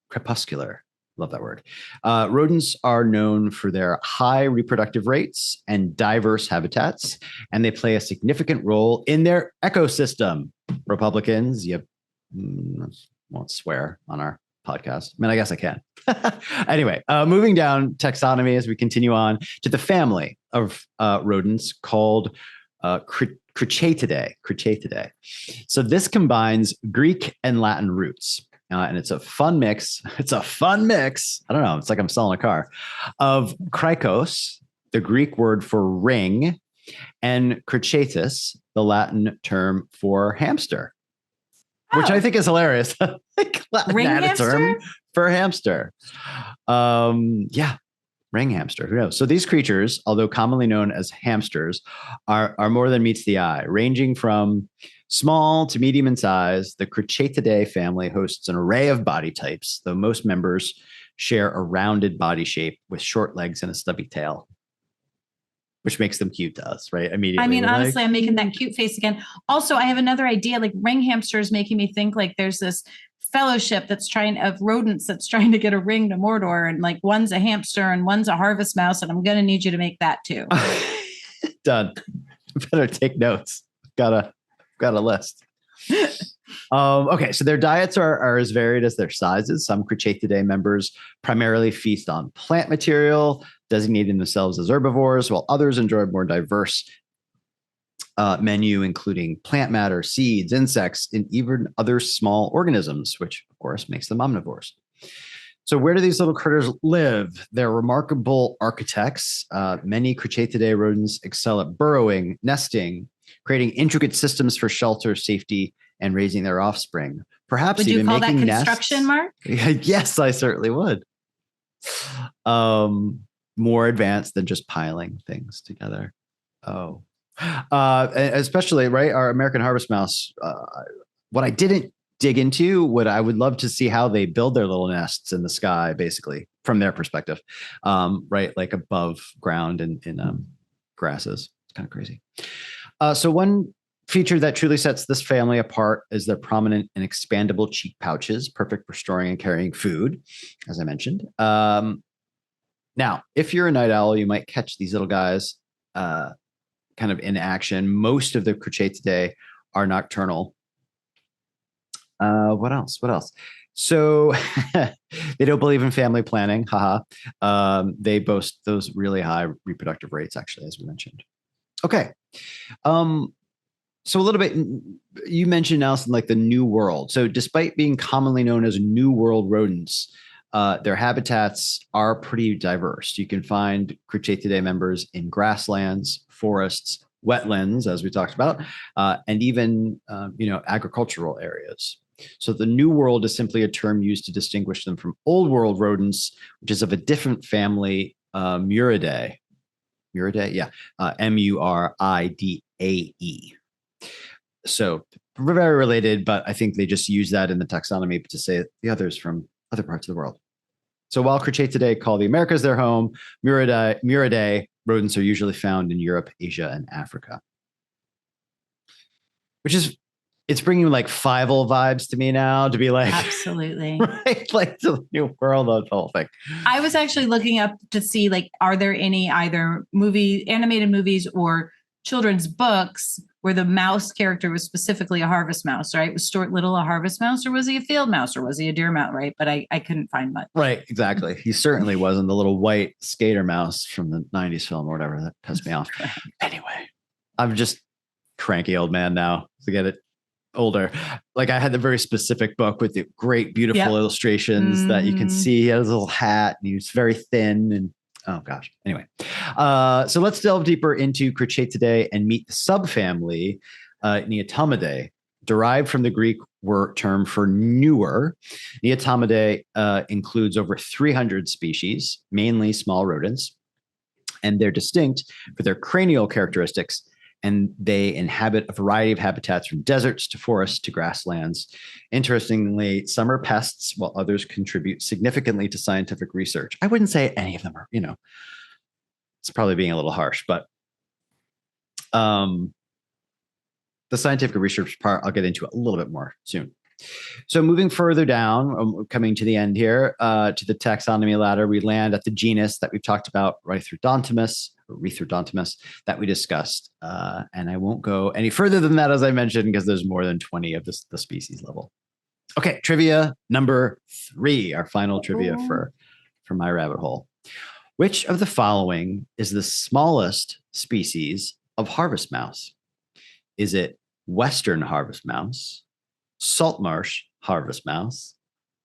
Crepuscular. Love that word. Rodents are known for their high reproductive rates and diverse habitats, and they play a significant role in their ecosystem. Republicans, you won't swear on our podcast. I mean, I guess I can. Anyway, moving down taxonomy as we continue on to the family of rodents called Cruchaetidae. So this combines Greek and Latin roots. And it's a fun mix. I don't know. It's like I'm selling a car of krikos, the Greek word for ring, and cruchaetus, the Latin term for hamster, which I think is hilarious. Ring hamster? Term for hamster. Yeah. Ring hamster. Who knows? So these creatures, although commonly known as hamsters, are more than meets the eye, ranging from small to medium in size. The Cruchaetidae family hosts an array of body types, though most members share a rounded body shape with short legs and a stubby tail, which makes them cute to us, right? Immediately. I mean, honestly, I'm making that cute face again. Also, I have another idea, like ring hamster is making me think like there's this fellowship of rodents that's trying to get a ring to Mordor, and like one's a hamster and one's a harvest mouse, and I'm going to need you to make that too. Done. Better take notes. Got a list. Okay, so their diets are as varied as their sizes. Some Cruchaetidae members primarily feast on plant material, designating themselves as herbivores, while others enjoy a more diverse menu, including plant matter, seeds, insects, and even other small organisms, which of course makes them omnivores. So where do these little critters live? They're remarkable architects. Many Cruchaetidae rodents excel at burrowing, nesting, creating intricate systems for shelter, safety, and raising their offspring. Perhaps would you even call that making construction, nests. Mark? Yes, I certainly would. More advanced than just piling things together. Oh, especially right. Our American harvest mouse. What I didn't dig into, what I would love to see how they build their little nests in the sky, basically from their perspective, right, like above ground and in grasses. It's kind of crazy. So one feature that truly sets this family apart is their prominent and expandable cheek pouches, perfect for storing and carrying food, as I mentioned. Now, if you're a night owl, you might catch these little guys kind of in action. Most of the Cruchaetidae are nocturnal. What else? So they don't believe in family planning. Haha. They boast those really high reproductive rates, actually, as we mentioned. Okay. So a little bit, you mentioned, Alison, like the New World. So despite being commonly known as New World rodents, their habitats are pretty diverse. You can find Cruchaetidae members in grasslands, forests, wetlands, as we talked about, and even agricultural areas. So the New World is simply a term used to distinguish them from Old World rodents, which is of a different family, Muridae. Muridae, yeah, Muridae. So very related, but I think they just use that in the taxonomy to say the others from other parts of the world. So while Cruchaetidae call the Americas their home, Muridae rodents are usually found in Europe, Asia, and Africa. Which is It's bringing like Fievel vibes to me now to be like, absolutely. Right? Like the new world of the whole thing. I was actually looking up to see, like, are there any either animated movies or children's books where the mouse character was specifically a harvest mouse, right? Was Stuart Little a harvest mouse, or was he a field mouse, or was he a deer mouse, right? But I couldn't find much. Right, exactly. He certainly wasn't the little white skater mouse from the 90s film or whatever. That pissed me off. Anyway, I'm just cranky old man now to get it older. Like I had the very specific book with the great, beautiful illustrations that you can see. He had his little hat and he was very thin and oh gosh. Anyway, so let's delve deeper into Crotchetidae and meet the subfamily Neotomidae, derived from the Greek term for newer. Neotomidae includes over 300 species, mainly small rodents, and they're distinct for their cranial characteristics. And they inhabit a variety of habitats from deserts to forests to grasslands. Interestingly, some are pests while others contribute significantly to scientific research. I wouldn't say any of them are, it's probably being a little harsh, but the scientific research part, I'll get into a little bit more soon. So moving further down, coming to the end here, to the taxonomy ladder, we land at the genus that we've talked about, Rhythodontimus, that we discussed. And I won't go any further than that, as I mentioned, because there's more than 20 of the species level. Okay, trivia number 3, our final trivia for my rabbit hole. Which of the following is the smallest species of harvest mouse? Is it Western harvest mouse, saltmarsh harvest mouse,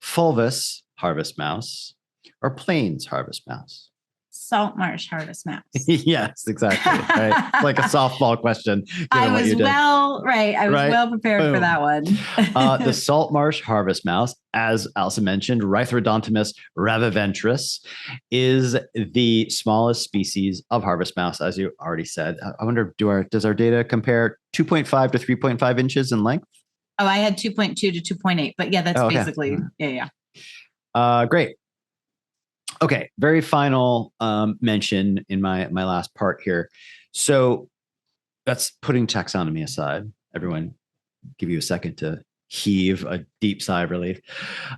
fulvous harvest mouse, or plains harvest mouse? Saltmarsh harvest mouse. Yes, exactly. Right. Like a softball question. I was well prepared Boom. For that one. The saltmarsh harvest mouse, as Alison mentioned, Rhythodontimus raviventris, is the smallest species of harvest mouse, as you already said. I wonder, does our data compare 2.5 to 3.5 inches in length? Oh, I had 2.2 to 2.8, but yeah, that's basically, yeah. Great. Okay, very final mention in my last part here. So that's putting taxonomy aside. Everyone, give you a second to heave a deep sigh of relief.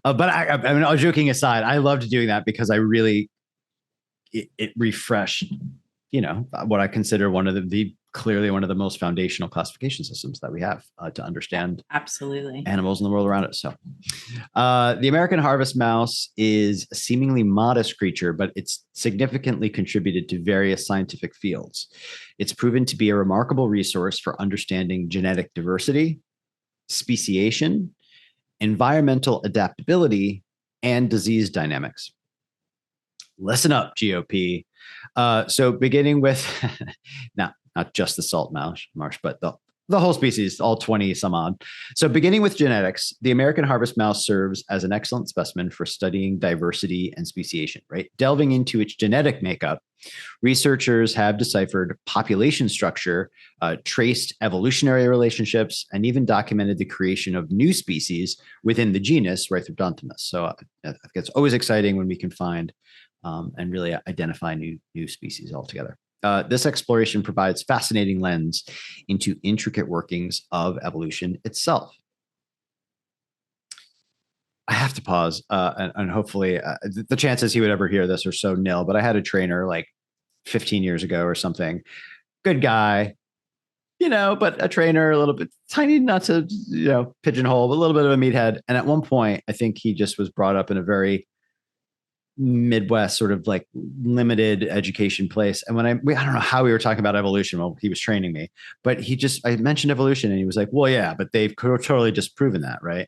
But I mean, all joking aside, I loved doing that because I really it refreshed, what I consider one of clearly one of the most foundational classification systems that we have to understand absolutely animals in the world around us. So the American harvest mouse is a seemingly modest creature, but it's significantly contributed to various scientific fields. It's proven to be a remarkable resource for understanding genetic diversity, speciation, environmental adaptability, and disease dynamics. Listen up, GOP. So beginning with not just the salt marsh, but the whole species, all 20 some odd. So beginning with genetics, the American harvest mouse serves as an excellent specimen for studying diversity and speciation, right? Delving into its genetic makeup, researchers have deciphered population structure, traced evolutionary relationships, and even documented the creation of new species within the genus Rhythodontimus. So I think it's always exciting when we can find and really identify new species altogether. This exploration provides fascinating lens into intricate workings of evolution itself. I have to pause, and hopefully the chances he would ever hear this are so nil, but I had a trainer like 15 years ago or something. Good guy, but a trainer, a little bit tiny, not to, pigeonhole, but a little bit of a meathead. And at one point, I think he just was brought up in a very Midwest sort of like limited education place. And when I don't know how we were talking about evolution while he was training me, but I mentioned evolution and he was like, well, yeah, but they've totally disproven that. Right.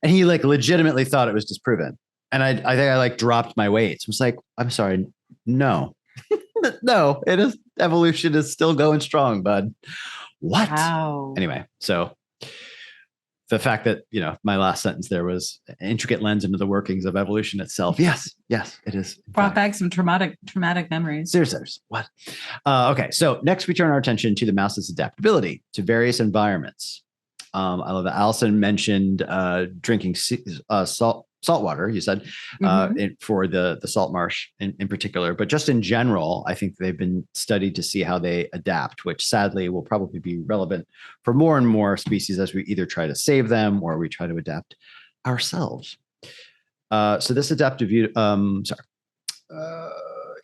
And he like legitimately thought it was disproven. And I think I like dropped my weights. I was like, I'm sorry. No, no, evolution is still going strong, bud. What? Wow. Anyway, so the fact that, my last sentence there was an intricate lens into the workings of evolution itself. Yes, it is. Brought back some traumatic memories. Seriously, what? Okay, so next we turn our attention to the mouse's adaptability to various environments. I love that Alison mentioned drinking saltwater, you said, for the salt marsh in particular. But just in general, I think they've been studied to see how they adapt, which sadly will probably be relevant for more and more species as we either try to save them or we try to adapt ourselves. So this adaptive,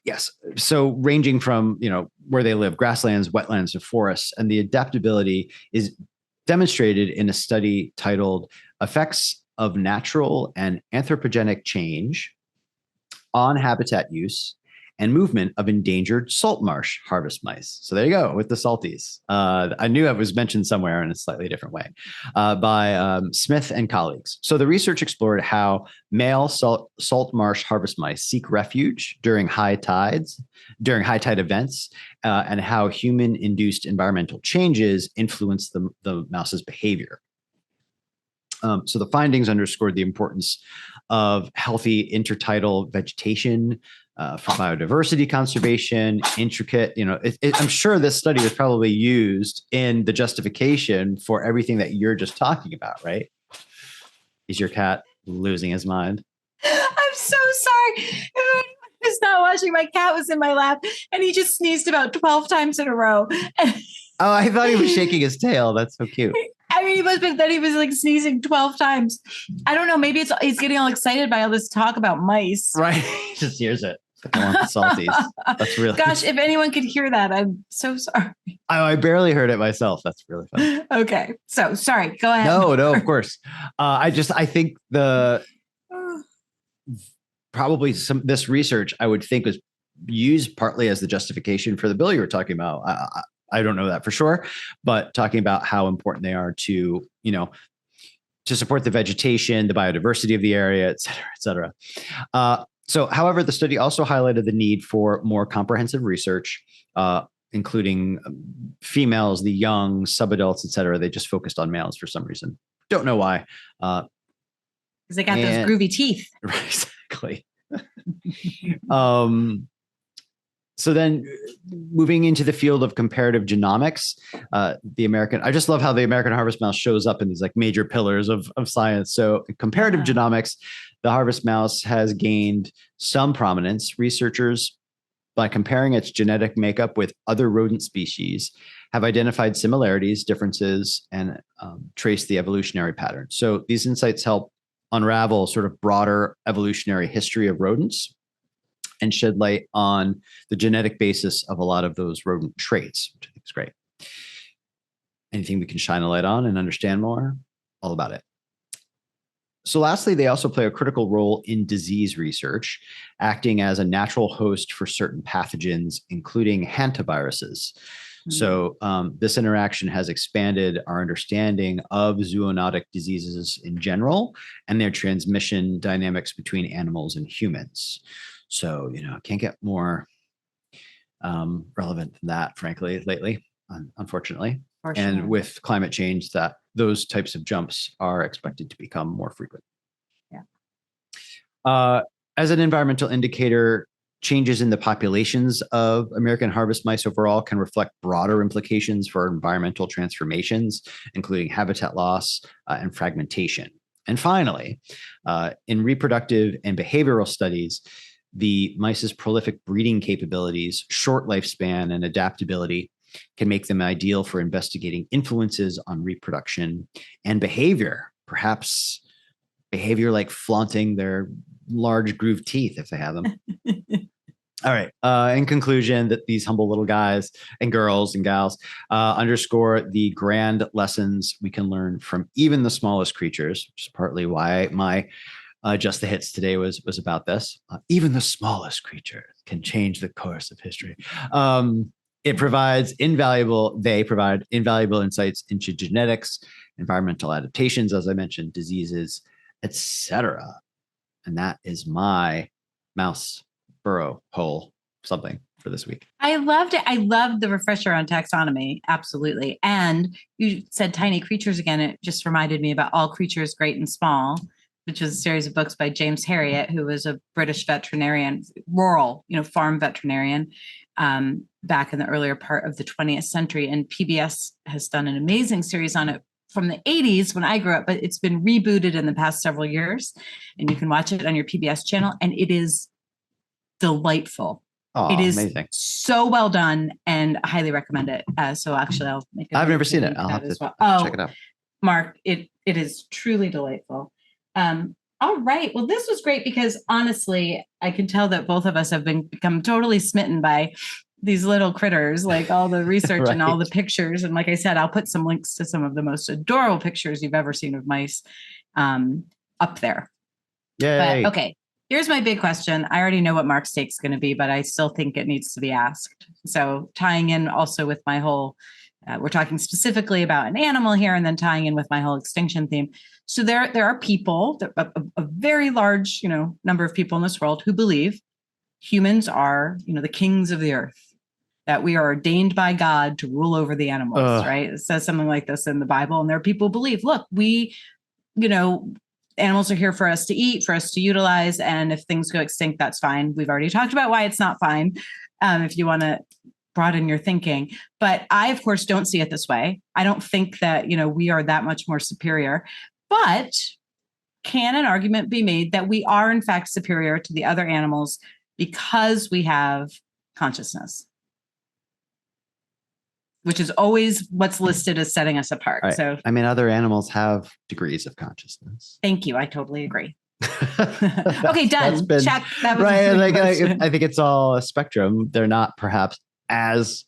yes. So ranging from, where they live, grasslands, wetlands, or forests, and the adaptability is demonstrated in a study titled Effects of Natural and Anthropogenic Change on Habitat Use and Movement of Endangered Salt Marsh Harvest Mice. So there you go with the salties. I knew it was mentioned somewhere in a slightly different way by Smith and colleagues. So the research explored how male salt marsh harvest mice seek refuge during high tide events, and how human-induced environmental changes influence the mouse's behavior. So the findings underscored the importance of healthy intertidal vegetation for biodiversity conservation, intricate, I'm sure this study was probably used in the justification for everything that you're just talking about, right? Is your cat losing his mind? I'm so sorry. I was not watching. My cat was in my lap and he just sneezed about 12 times in a row. Oh, I thought he was shaking his tail. That's so cute. I mean, but then he was like sneezing 12 times. I don't know. Maybe he's getting all excited by all this talk about mice. Right. He just hears it. I want the salties. That's really. Gosh, if anyone could hear that, I'm so sorry. I barely heard it myself. That's really funny. Okay. So sorry. Go ahead. No, of course. I think probably this research I would think was used partly as the justification for the bill you were talking about. I don't know that for sure, but talking about how important they are to, to support the vegetation, the biodiversity of the area, et cetera, et cetera. So, however, the study also highlighted the need for more comprehensive research, including females, the young, subadults, et cetera. They just focused on males for some reason. Don't know why. Because they got those groovy teeth. Right, exactly. So then moving into the field of comparative genomics, I just love how the American harvest mouse shows up in these like major pillars of science. So comparative genomics, the harvest mouse has gained some prominence. Researchers, by comparing its genetic makeup with other rodent species, have identified similarities, differences, and traced the evolutionary pattern. So these insights help unravel sort of broader evolutionary history of rodents and shed light on the genetic basis of a lot of those rodent traits, which I think is great. Anything we can shine a light on and understand more, all about it. So lastly, they also play a critical role in disease research, acting as a natural host for certain pathogens, including hantaviruses. So this interaction has expanded our understanding of zoonotic diseases in general and their transmission dynamics between animals and humans. So, can't get more relevant than that, frankly, lately, unfortunately. Sure. And with climate change, those types of jumps are expected to become more frequent. Yeah. As an environmental indicator, changes in the populations of American harvest mice overall can reflect broader implications for environmental transformations, including habitat loss and fragmentation. And finally, in reproductive and behavioral studies, the mice's prolific breeding capabilities, short lifespan, and adaptability can make them ideal for investigating influences on reproduction and behavior, perhaps behavior like flaunting their large grooved teeth if they have them. All right. In conclusion, that these humble little guys and girls and gals underscore the grand lessons we can learn from even the smallest creatures, which is partly why my Just the Hits today was about this. Even the smallest creature can change the course of history. They provide invaluable insights into genetics, environmental adaptations, as I mentioned, diseases, etc. And that is my mouse burrow hole something for this week. I loved it. I loved the refresher on taxonomy. Absolutely. And you said tiny creatures again. It just reminded me about All Creatures Great and Small, which was a series of books by James Herriot, who was a British veterinarian, rural, farm veterinarian, back in the earlier part of the 20th century. And PBS has done an amazing series on it from the 80s when I grew up, but it's been rebooted in the past several years, and you can watch it on your PBS channel, and it is delightful. Oh, it is amazing. So well done, and I highly recommend it. So actually, I'll make I've never seen it. I'll have to check it out. Mark, it is truly delightful. All right. Well, this was great because honestly, I can tell that both of us have become totally smitten by these little critters, like all the research Right. and all the pictures. And like I said, I'll put some links to some of the most adorable pictures you've ever seen of mice up there. Yay. But okay, here's my big question. I already know what Mark's take's going to be, but I still think it needs to be asked. So tying in also with my whole, we're talking specifically about an animal here, and then tying in with my whole extinction theme. So there are people, a very large, number of people in this world who believe humans are, the kings of the earth, that we are ordained by God to rule over the animals, right? It says something like this in the Bible. And there are people who believe, look, we, animals are here for us to eat, for us to utilize. And if things go extinct, that's fine. We've already talked about why it's not fine. If you want to broaden your thinking. But I, of course, don't see it this way. I don't think that, we are that much more superior. But can an argument be made that we are, in fact, superior to the other animals because we have consciousness, which is always what's listed as setting us apart? Right. So, other animals have degrees of consciousness. Thank you. I totally agree. Okay, done. Check. That was right. I think it's all a spectrum. They're not perhaps as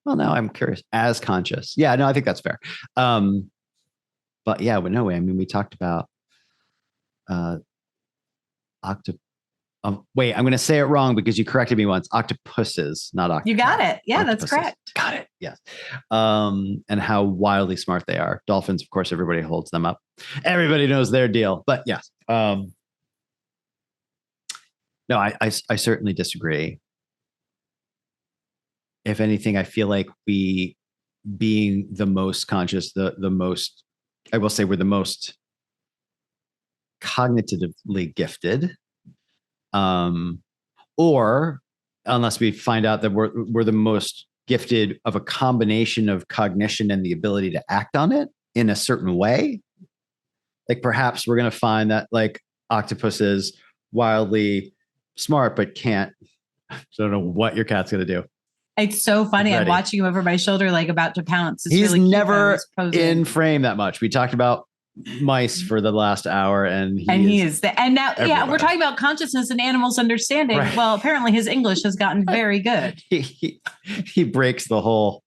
well. Now I'm curious, as conscious. Yeah, no, I think that's fair. But yeah, but no way. We talked about wait, I'm going to say it wrong because you corrected me once. Octopuses, not octopuses. You got it. Yeah, octopuses. That's correct. Got it. Yes. And how wildly smart they are. Dolphins, of course, everybody holds them up. Everybody knows their deal. But yes. No, I certainly disagree. If anything, I feel like we, being the most conscious, the most, I will say we're the most cognitively gifted, or unless we find out that we're the most gifted of a combination of cognition and the ability to act on it in a certain way. Like perhaps we're going to find that like octopus is wildly smart, but can't, I don't know what your cat's going to do. It's so funny. I'm watching him over my shoulder, like about to pounce. It's He's really never in frame that much. We talked about mice for the last hour, and he is and now everywhere. Yeah, we're talking about consciousness and animals understanding. Right. Well, apparently his English has gotten very good. He breaks the whole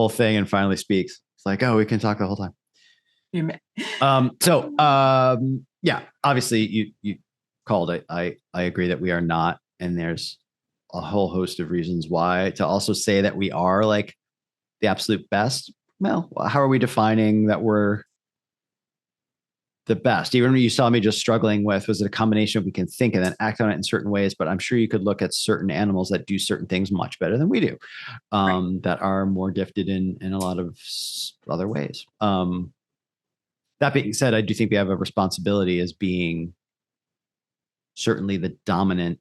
thing and finally speaks. It's like, oh, we can talk the whole time. Yeah, obviously you called it. I agree that we are not, and there's a whole host of reasons why. To also say that we are like the absolute best, well, how are we defining that we're the best? Even when you saw me just struggling with, was it a combination of we can think and then act on it in certain ways, but I'm sure you could look at certain animals that do certain things much better than we do, right, that are more gifted in a lot of other ways. That being said, I do think we have a responsibility as being certainly the dominant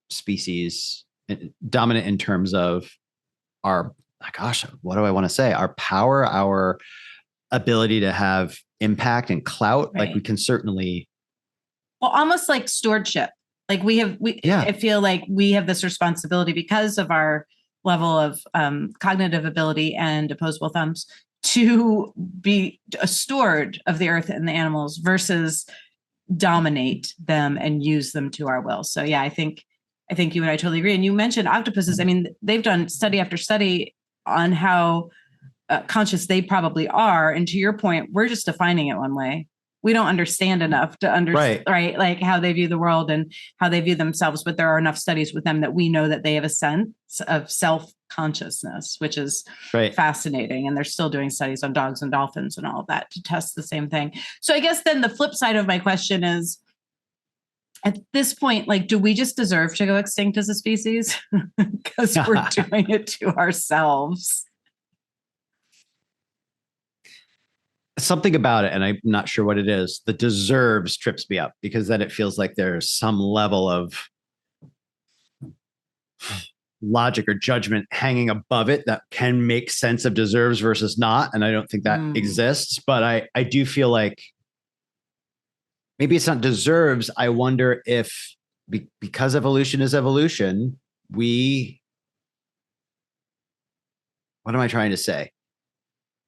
species, dominant in terms of our, gosh, what do I want to say? Our power, our ability to have impact and clout. Right. Like we can certainly. Well, almost like stewardship. Like I feel like we have this responsibility because of our level of cognitive ability and opposable thumbs to be a steward of the earth and the animals versus dominate them and use them to our will. So yeah, I think you and I totally agree. And you mentioned octopuses. They've done study after study on how conscious they probably are. And to your point, we're just defining it one way. We don't understand enough to understand, right? Like how they view the world and how they view themselves. But there are enough studies with them that we know that they have a sense of self-consciousness, which is fascinating. And they're still doing studies on dogs and dolphins and all of that to test the same thing. So I guess then the flip side of my question is, at this point, like, do we just deserve to go extinct as a species? Because we're doing it to ourselves. Something about it, and I'm not sure what it is, the deserves trips me up, because then it feels like there's some level of logic or judgment hanging above it that can make sense of deserves versus not. And I don't think that exists, but I do feel like maybe it's not deserves. I wonder if because evolution is evolution, what am I trying to say?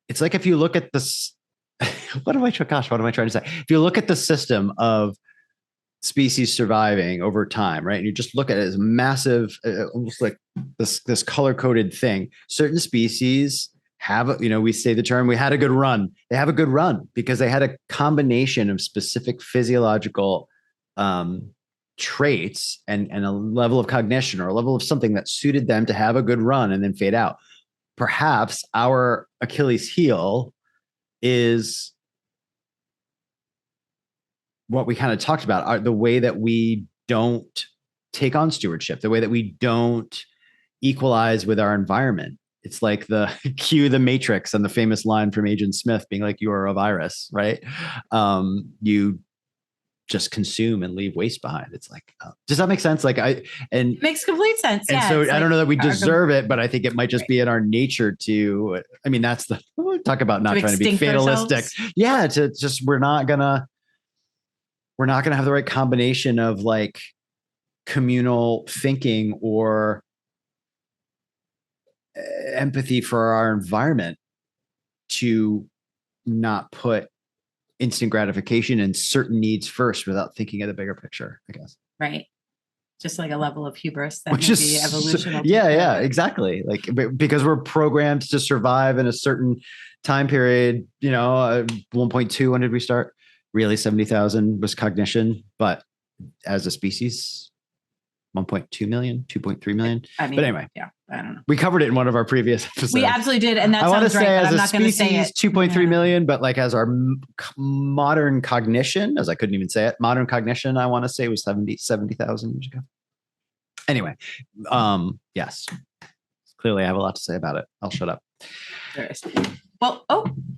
It's like if you look at this, what am I trying to say? If you look at the system of species surviving over time, right? And you just look at it as massive, almost like this color-coded thing. Certain species have, we say the term, we had a good run. They have a good run because they had a combination of specific physiological traits and a level of cognition or a level of something that suited them to have a good run and then fade out. Perhaps our Achilles heel is what we kind of talked about, the way that we don't take on stewardship, the way that we don't equalize with our environment. It's like the cue the Matrix and the famous line from Agent Smith being like, you are a virus, right? You just consume and leave waste behind. It's like, does that make sense? It makes complete sense. And so I don't know that we deserve it, but I think it might just be in our nature to, that's talk about not trying to be fatalistic. Ourselves. Yeah. To just, we're not gonna have the right combination of like communal thinking or empathy for our environment to not put instant gratification and certain needs first without thinking of the bigger picture, I guess. Right. Just like a level of hubris that maybe evolution. Yeah, exactly. Like, because we're programmed to survive in a certain time period, 1.2, when did we start? Really 70,000 was cognition, but as a species, 1.2 million, 2.3 million. But anyway, yeah, I don't know. We covered it in one of our previous episodes. We absolutely did. And that sounds right, but I'm not going to say it. 2.3 million, but like as our modern cognition, as I couldn't even say it, modern cognition, I want to say was 70,000 years ago. Anyway, yes, clearly I have a lot to say about it. I'll shut up. There is. Well,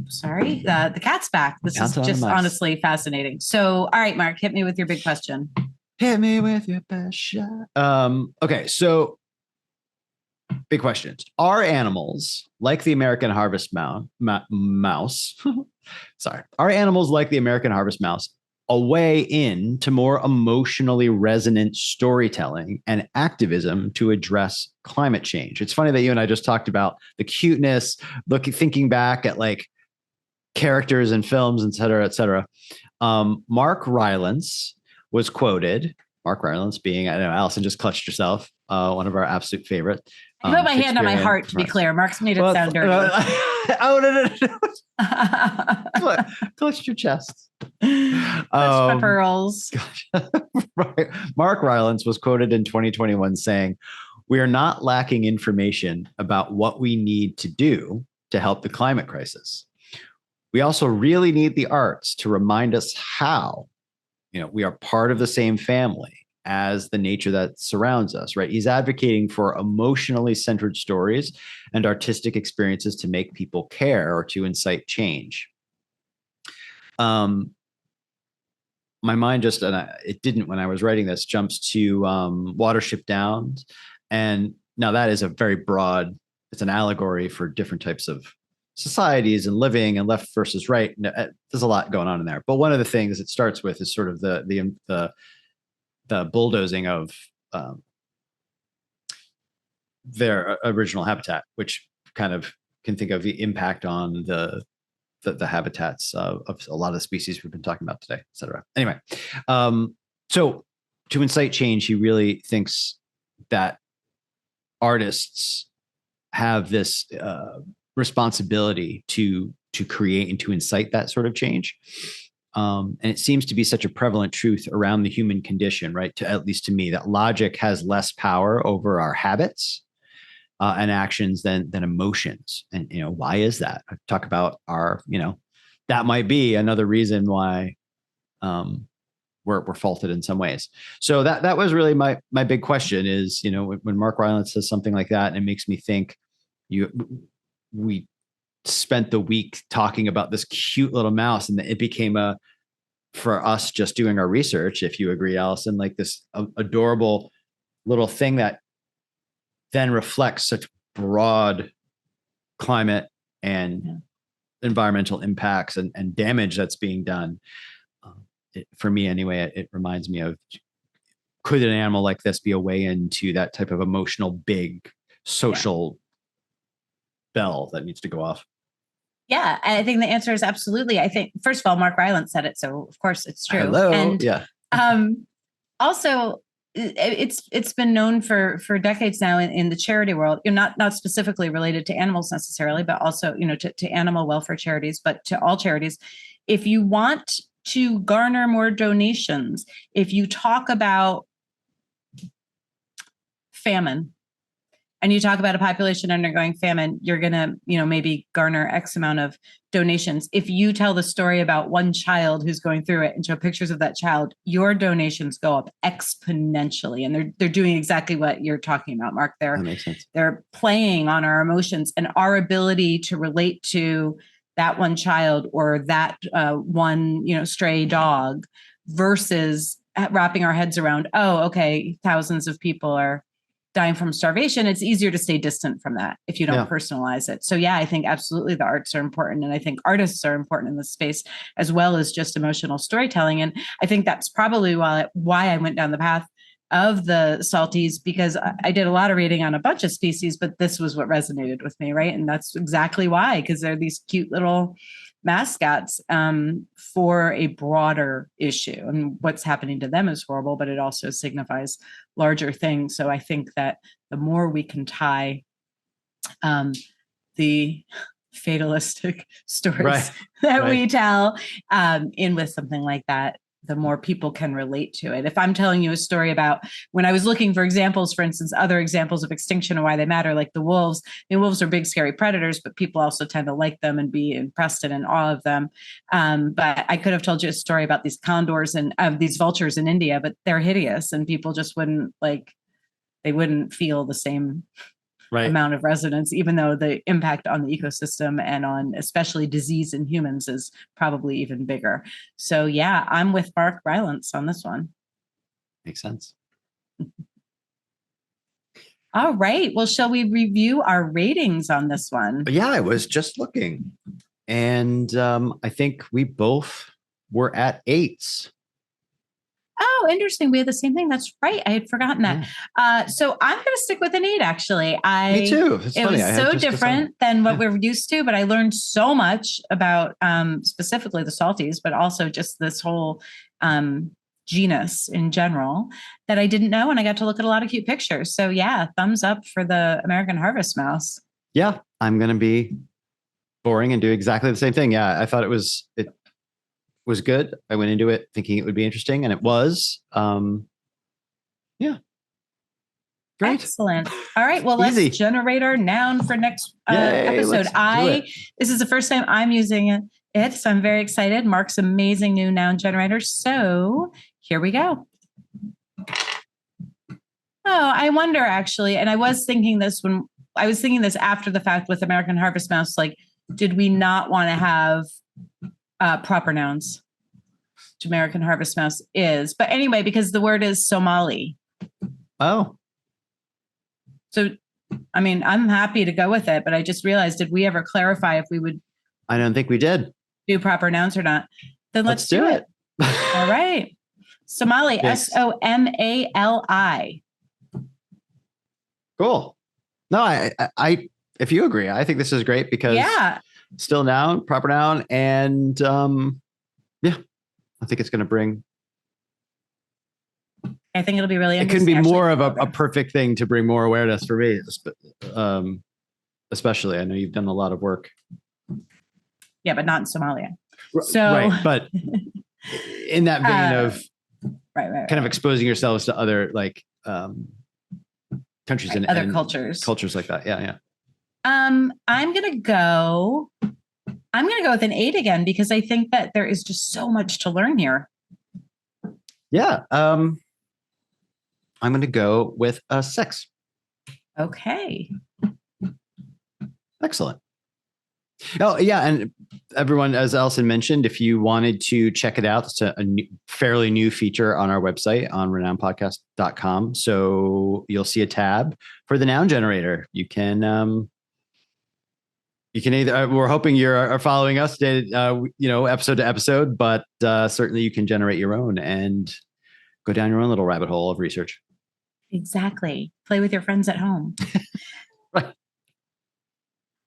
sorry. The cat's back. This is just honestly fascinating. So, all right, Mark, hit me with your big question. Hit me with your best shot. Okay, so big questions. Are animals like the American harvest mouse? Sorry. Are animals like the American harvest mouse a way into more emotionally resonant storytelling and activism to address climate change? It's funny that you and I just talked about the cuteness, thinking back at like characters in films, et cetera, et cetera. Mark Rylance was quoted. Mark Rylance being, I don't know, Alison just clutched herself, one of our absolute favorite. I put my hand on my heart, to be clear. Mark's made it sound dirty. No. Clutched your chest. Clutched my pearls. Mark Rylance was quoted in 2021 saying, "We are not lacking information about what we need to do to help the climate crisis. We also really need the arts to remind us how, we are part of the same family as the nature that surrounds us," right? He's advocating for emotionally centered stories and artistic experiences to make people care or to incite change. My mind just, and it didn't when I was writing this, jumps to Watership Down. And now that is a very broad, it's an allegory for different types of societies and living and left versus right. There's a lot going on in there. But one of the things it starts with is sort of the bulldozing of their original habitat, which kind of can think of the impact on the habitats of a lot of the species we've been talking about today, et cetera. Anyway, so to incite change, he really thinks that artists have this responsibility to create and to incite that sort of change. And it seems to be such a prevalent truth around the human condition, right? At least to me, that logic has less power over our habits and actions than emotions. And, why is that? I talk about that might be another reason why we're faulted in some ways. So that was really my big question is, when Mark Rylance says something like that, and it makes me think we spent the week talking about this cute little mouse, and it became for us just doing our research, if you agree, Alison, like this adorable little thing that then reflects such broad climate and environmental impacts and damage that's being done. For me anyway, it reminds me of, could an animal like this be a way into that type of emotional, big social bell that needs to go off? Yeah, I think the answer is absolutely. I think, first of all, Mark Rylance said it, so of course it's true. Hello. And yeah. Also, it's been known for decades now in the charity world, not specifically related to animals necessarily, but also, to animal welfare charities, but to all charities. If you want to garner more donations, if you talk about famine, and you talk about a population undergoing famine, you're going to, maybe garner X amount of donations. If you tell the story about one child who's going through it and show pictures of that child, your donations go up exponentially. And they're doing exactly what you're talking about, Mark. That makes sense. They're playing on our emotions and our ability to relate to that one child or that one, stray dog, versus wrapping our heads around, oh, okay, thousands of people are dying from starvation. It's easier to stay distant from that if you don't personalize it. So I think absolutely the arts are important. And I think artists are important in this space, as well as just emotional storytelling. And I think that's probably why I went down the path of the salties, because I did a lot of reading on a bunch of species, but this was what resonated with me, right? And that's exactly why, because they're these cute little mascots for a broader issue, and what's happening to them is horrible, but it also signifies larger things. So I think that the more we can tie the fatalistic stories that we tell in with something like that, the more people can relate to it. If I'm telling you a story about when I was looking for examples, for instance, other examples of extinction and why they matter, like the wolves. Wolves are big, scary predators, but people also tend to like them and be impressed and in awe of them. But I could have told you a story about these condors and these vultures in India, but they're hideous and people just wouldn't feel the same amount of resonance, even though the impact on the ecosystem and on especially disease in humans is probably even bigger. So I'm with Mark Rylance on this one. Makes sense. All right. Well, shall we review our ratings on this one? Yeah, I was just looking, and I think we both were at 8s. Oh, interesting. We had the same thing. That's right. I had forgotten that. Yeah. So I'm going to stick with an 8, actually. Me too. It was so different than what we're used to, but I learned so much about specifically the salties, but also just this whole genus in general that I didn't know. And I got to look at a lot of cute pictures. So thumbs up for the American harvest mouse. Yeah, I'm going to be boring and do exactly the same thing. Yeah, I thought it was good. I went into it thinking it would be interesting, and it was. Great. Excellent. All right. Well, let's generate our noun for next episode. This is the first time I'm using it, so I'm very excited. Mark's amazing new noun generator. So here we go. Oh, I wonder actually, and I was thinking this after the fact with American harvest mouse, like, did we not want to have proper nouns, which American harvest mouse is? But anyway, because the word is Somali. Oh. So, I mean, I'm happy to go with it, but I just realized, did we ever clarify if we would? I don't think we did. Do proper nouns or not? Then let's do it. All right. Somali, yes. Somali. Cool. No, I if you agree, I think this is great because still noun, proper noun, and I think it's going to bring. I think it'll be really interesting. It couldn't be more of a perfect thing to bring more awareness for me, especially. I know you've done a lot of work. Yeah, but not in Somalia. So, right, but in that vein of kind of exposing yourselves to other countries and other cultures like that. Yeah. I'm gonna go with an 8 again because I think that there is just so much to learn here. Yeah. I'm going to go with a 6. Okay. Excellent. Oh, yeah. And everyone, as Alison mentioned, if you wanted to check it out, it's a fairly new feature on our website on renownedpodcast.com. So you'll see a tab for the noun generator. You can either, we're hoping you're following us, episode to episode, but certainly you can generate your own and go down your own little rabbit hole of research. Exactly. Play with your friends at home. Right.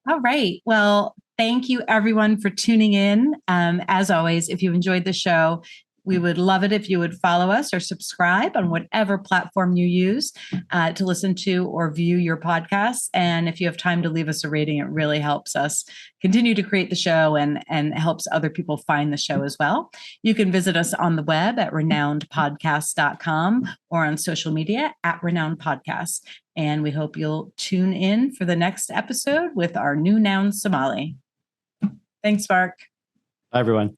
All right. Well, thank you everyone for tuning in. As always, if you enjoyed the show, we would love it if you would follow us or subscribe on whatever platform you use to listen to or view your podcasts. And if you have time to leave us a rating, it really helps us continue to create the show and helps other people find the show as well. You can visit us on the web at renownedpodcast.com or on social media at Renowned Podcast. And we hope you'll tune in for the next episode with our new noun, Somali. Thanks, Mark. Bye, everyone.